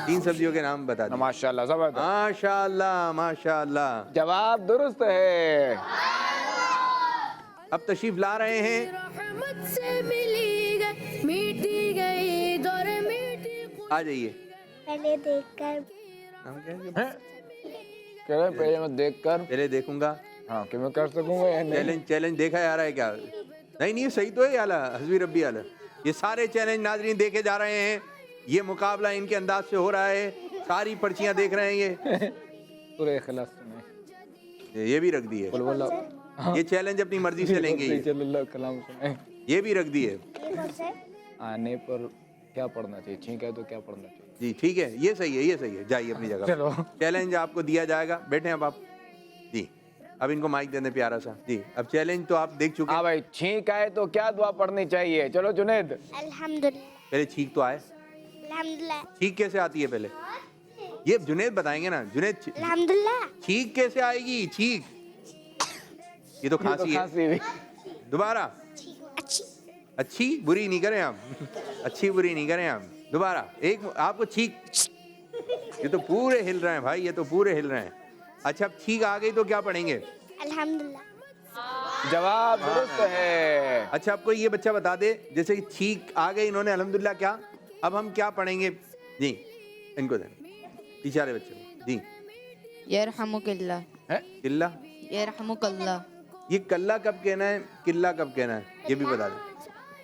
3 سبزیوں کے نام بتا دیں. ماشاء اللہ زبردست. ماشاء اللہ ماشاء اللہ. جواب درست ہے. اب تشریف لا رہے ہیں. رحمت سے ملی گئی میٹھی گئی دور میٹھی. آ جائیے. پہلے دیکھ کر. کہہ رہے پہلے میں دیکھ کر. پہلے دیکھوں گا. ہاں کہ میں کر سکوں گا یا نہیں. چیلنج دیکھا جا رہا ہے کیا؟ نہیں صحیح تو ہے. اعلیٰ حسبی ربی اعلیٰ. یہ سارے چیلنج ناظرین دیکھے جا رہے ہیں. یہ مقابلہ ان کے انداز سے ہو رہا ہے. ساری پرچیاں دیکھ رہے ہیں. یہ سورہ اخلاص سنیں. یہ بھی رکھ دی ہے. یہ چیلنج اپنی مرضی سے لیں گے. اللہ کلام سنیں. یہ بھی رکھ دی ہے. آنے پر کیا پڑھنا چاہیے؟ ٹھیک ہے تو کیا پڑھنا چاہیے؟ جی ٹھیک ہے، یہ صحیح ہے یہ صحیح ہے. جائیے اپنی جگہ. چیلنج آپ کو دیا جائے گا. بیٹھیں اب آپ. جی اب ان کو مائک دینے پیارا سا. جی اب چیلنج تو آپ دیکھ چکے. ہاں بھائی چھینک آئے تو کیا دعا پڑھنی چاہیے؟ چلو جنید. الحمدللہ. پہلے چھینک تو آئے. الحمدللہ. چھینک کیسے آتی ہے پہلے؟ یہ جنید بتائیں گے نا. جنید الحمدللہ. چھینک کیسے آئے گی؟ چھینک یہ تو کھانسی ہے. دوبارہ. اچھی بری نہیں کریں آپ. اچھی بری نہیں کریں آپ. دوبارہ ایک آپ کو چھینک. یہ تو پورے ہل رہے ہیں بھائی، یہ تو پورے ہل رہے ہیں. اچھا اب چھینک آ گئی تو کیا پڑھیں گے؟ الحمدللہ. جواب درست ہے. اچھا آپ کو یہ بچہ بتا دے، جیسے کہ ٹھیک آ گئے انہوں نے الحمدللہ کیا، اب ہم کیا پڑھیں گے؟ جی ان کو دیں پیچھے والے بچے کو. جی یرحمک اللہ. قلہ، یرحمک اللہ. یہ کلہ کب کہنا ہے، قلہ کب کہنا ہے، یہ بھی بتا دیں.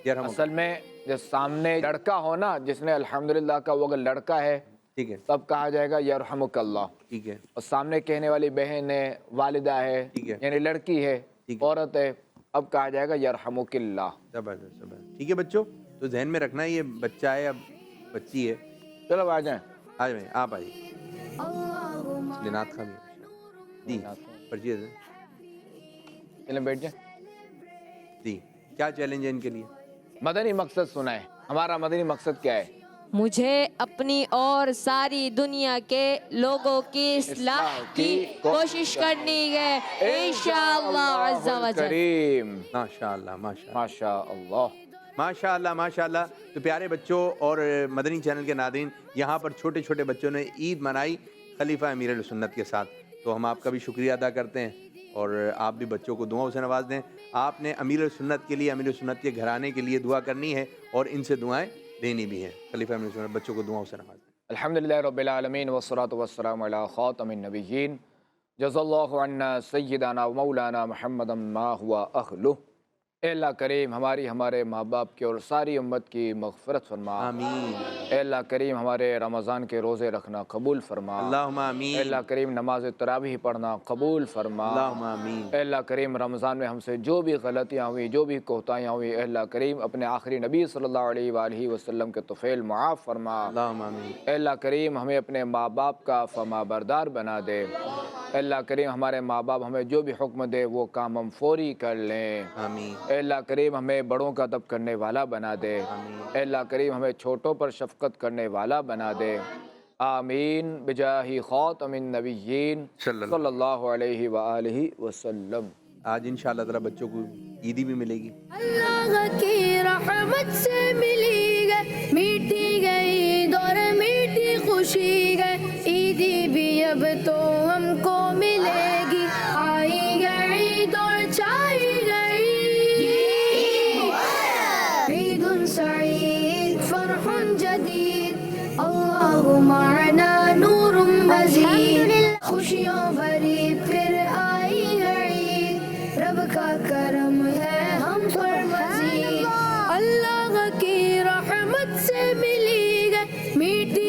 یرحمک. اصل میں جب سامنے لڑکا ہو نا، جس نے الحمدللہ کا، وہ اگر لڑکا ہے ٹھیک ہے، تب کہا جائے گا یرحمک اللہ. ٹھیک ہے، اور سامنے کہنے والی بہن ہے، والدہ ہے، ٹھیک ہے، یعنی لڑکی ہے، ٹھیک ہے. عورت ہے، اب کہا جائے گا یرحمک اللہ. زبردست زبردست. ٹھیک ہے بچوں، تو ذہن میں رکھنا ہے یہ بچہ ہے اب بچی ہے. چلو آ جائیں. آج میں آپ آئیے جنات خان جی پرچی دیں. چلیں بیٹھ جائیں. جی کیا چیلنج ہے ان کے لیے؟ مدنی مقصد سنائیں. ہمارا مدنی مقصد کیا ہے؟ مجھے اپنی اور ساری دنیا کے لوگوں کی اصلاح کی کوشش کرنی ہے انشاءاللہ عز و جل. کریم. ماشاء اللہ ماشاء اللہ ماشاء اللہ. ماشاء اللہ ماشاء اللہ. تو پیارے بچوں اور مدنی چینل کے ناظرین، یہاں پر چھوٹے چھوٹے بچوں نے عید منائی خلیفہ امیر اہل سنت کے ساتھ. تو ہم آپ کا بھی شکریہ ادا کرتے ہیں، اور آپ بھی بچوں کو دعاؤں سے نواز دیں. آپ نے امیر اہل سنت کے لیے، امیر اہل سنت کے گھرانے کے لیے دعا کرنی ہے اور ان سے دعائیں دینی بھی ہیں. خلیفہ امیر اہل سنت بچوں کو دعاؤں سے نواز دیں. الحمدللہ رب العالمین والصلاة والسلام علی خاتم النبیین جزا اللہ عنا سیدنا و مولانا محمد ما ہوا اہلہ. اے اللہ کریم ہمارے ماں باپ کی اور ساری امت کی مغفرت فرما. آمین. اے اللہ کریم ہمارے رمضان کے روزے رکھنا قبول فرما. اللہم اے آمین. اللہ کریم نماز تراویح پڑھنا قبول فرما. اللہم آمین. اے اللہ کریم رمضان میں ہم سے جو بھی غلطیاں ہوئیں، جو بھی کوتاہیاں ہوئیں، اے اللہ کریم اپنے آخری نبی صلی اللہ علیہ وآلہ وسلم کے طفیل معاف فرما. اللہم آمین. اے اللہ کریم ہمیں اپنے ماں باپ کا فرما بردار بنا دے. اے اللہ کریم ہمارے ماں باپ ہمیں جو بھی حکم دے وہ کام ہم فوری کر لیں. آمین. اے اللہ کریم ہمیں بڑوں کا ادب کرنے والا بنا دے. اے اللہ کریم ہمیں چھوٹوں پر شفقت کرنے والا بنا دے. آمین بجاہ خاتم النبیین صلی اللہ علیہ وآلہ وسلم. آج انشاءاللہ تعالی بچوں کو عیدی بھی ملے گی. اللہ کی رحمت سے ملی گئے میٹھی گئی دور میٹھی خوشی گئے عیدی بھی اب تو ہم کو ملے گی. آئی گئی دور چھائی گئی عید سعید فرح جدید اللہ معنا نور مزید. خوشیوں بھری پھر آئی عید رب کا کرم ہے ہم پر مزید. اللہ کی رحمت سے ملی گئے میٹھی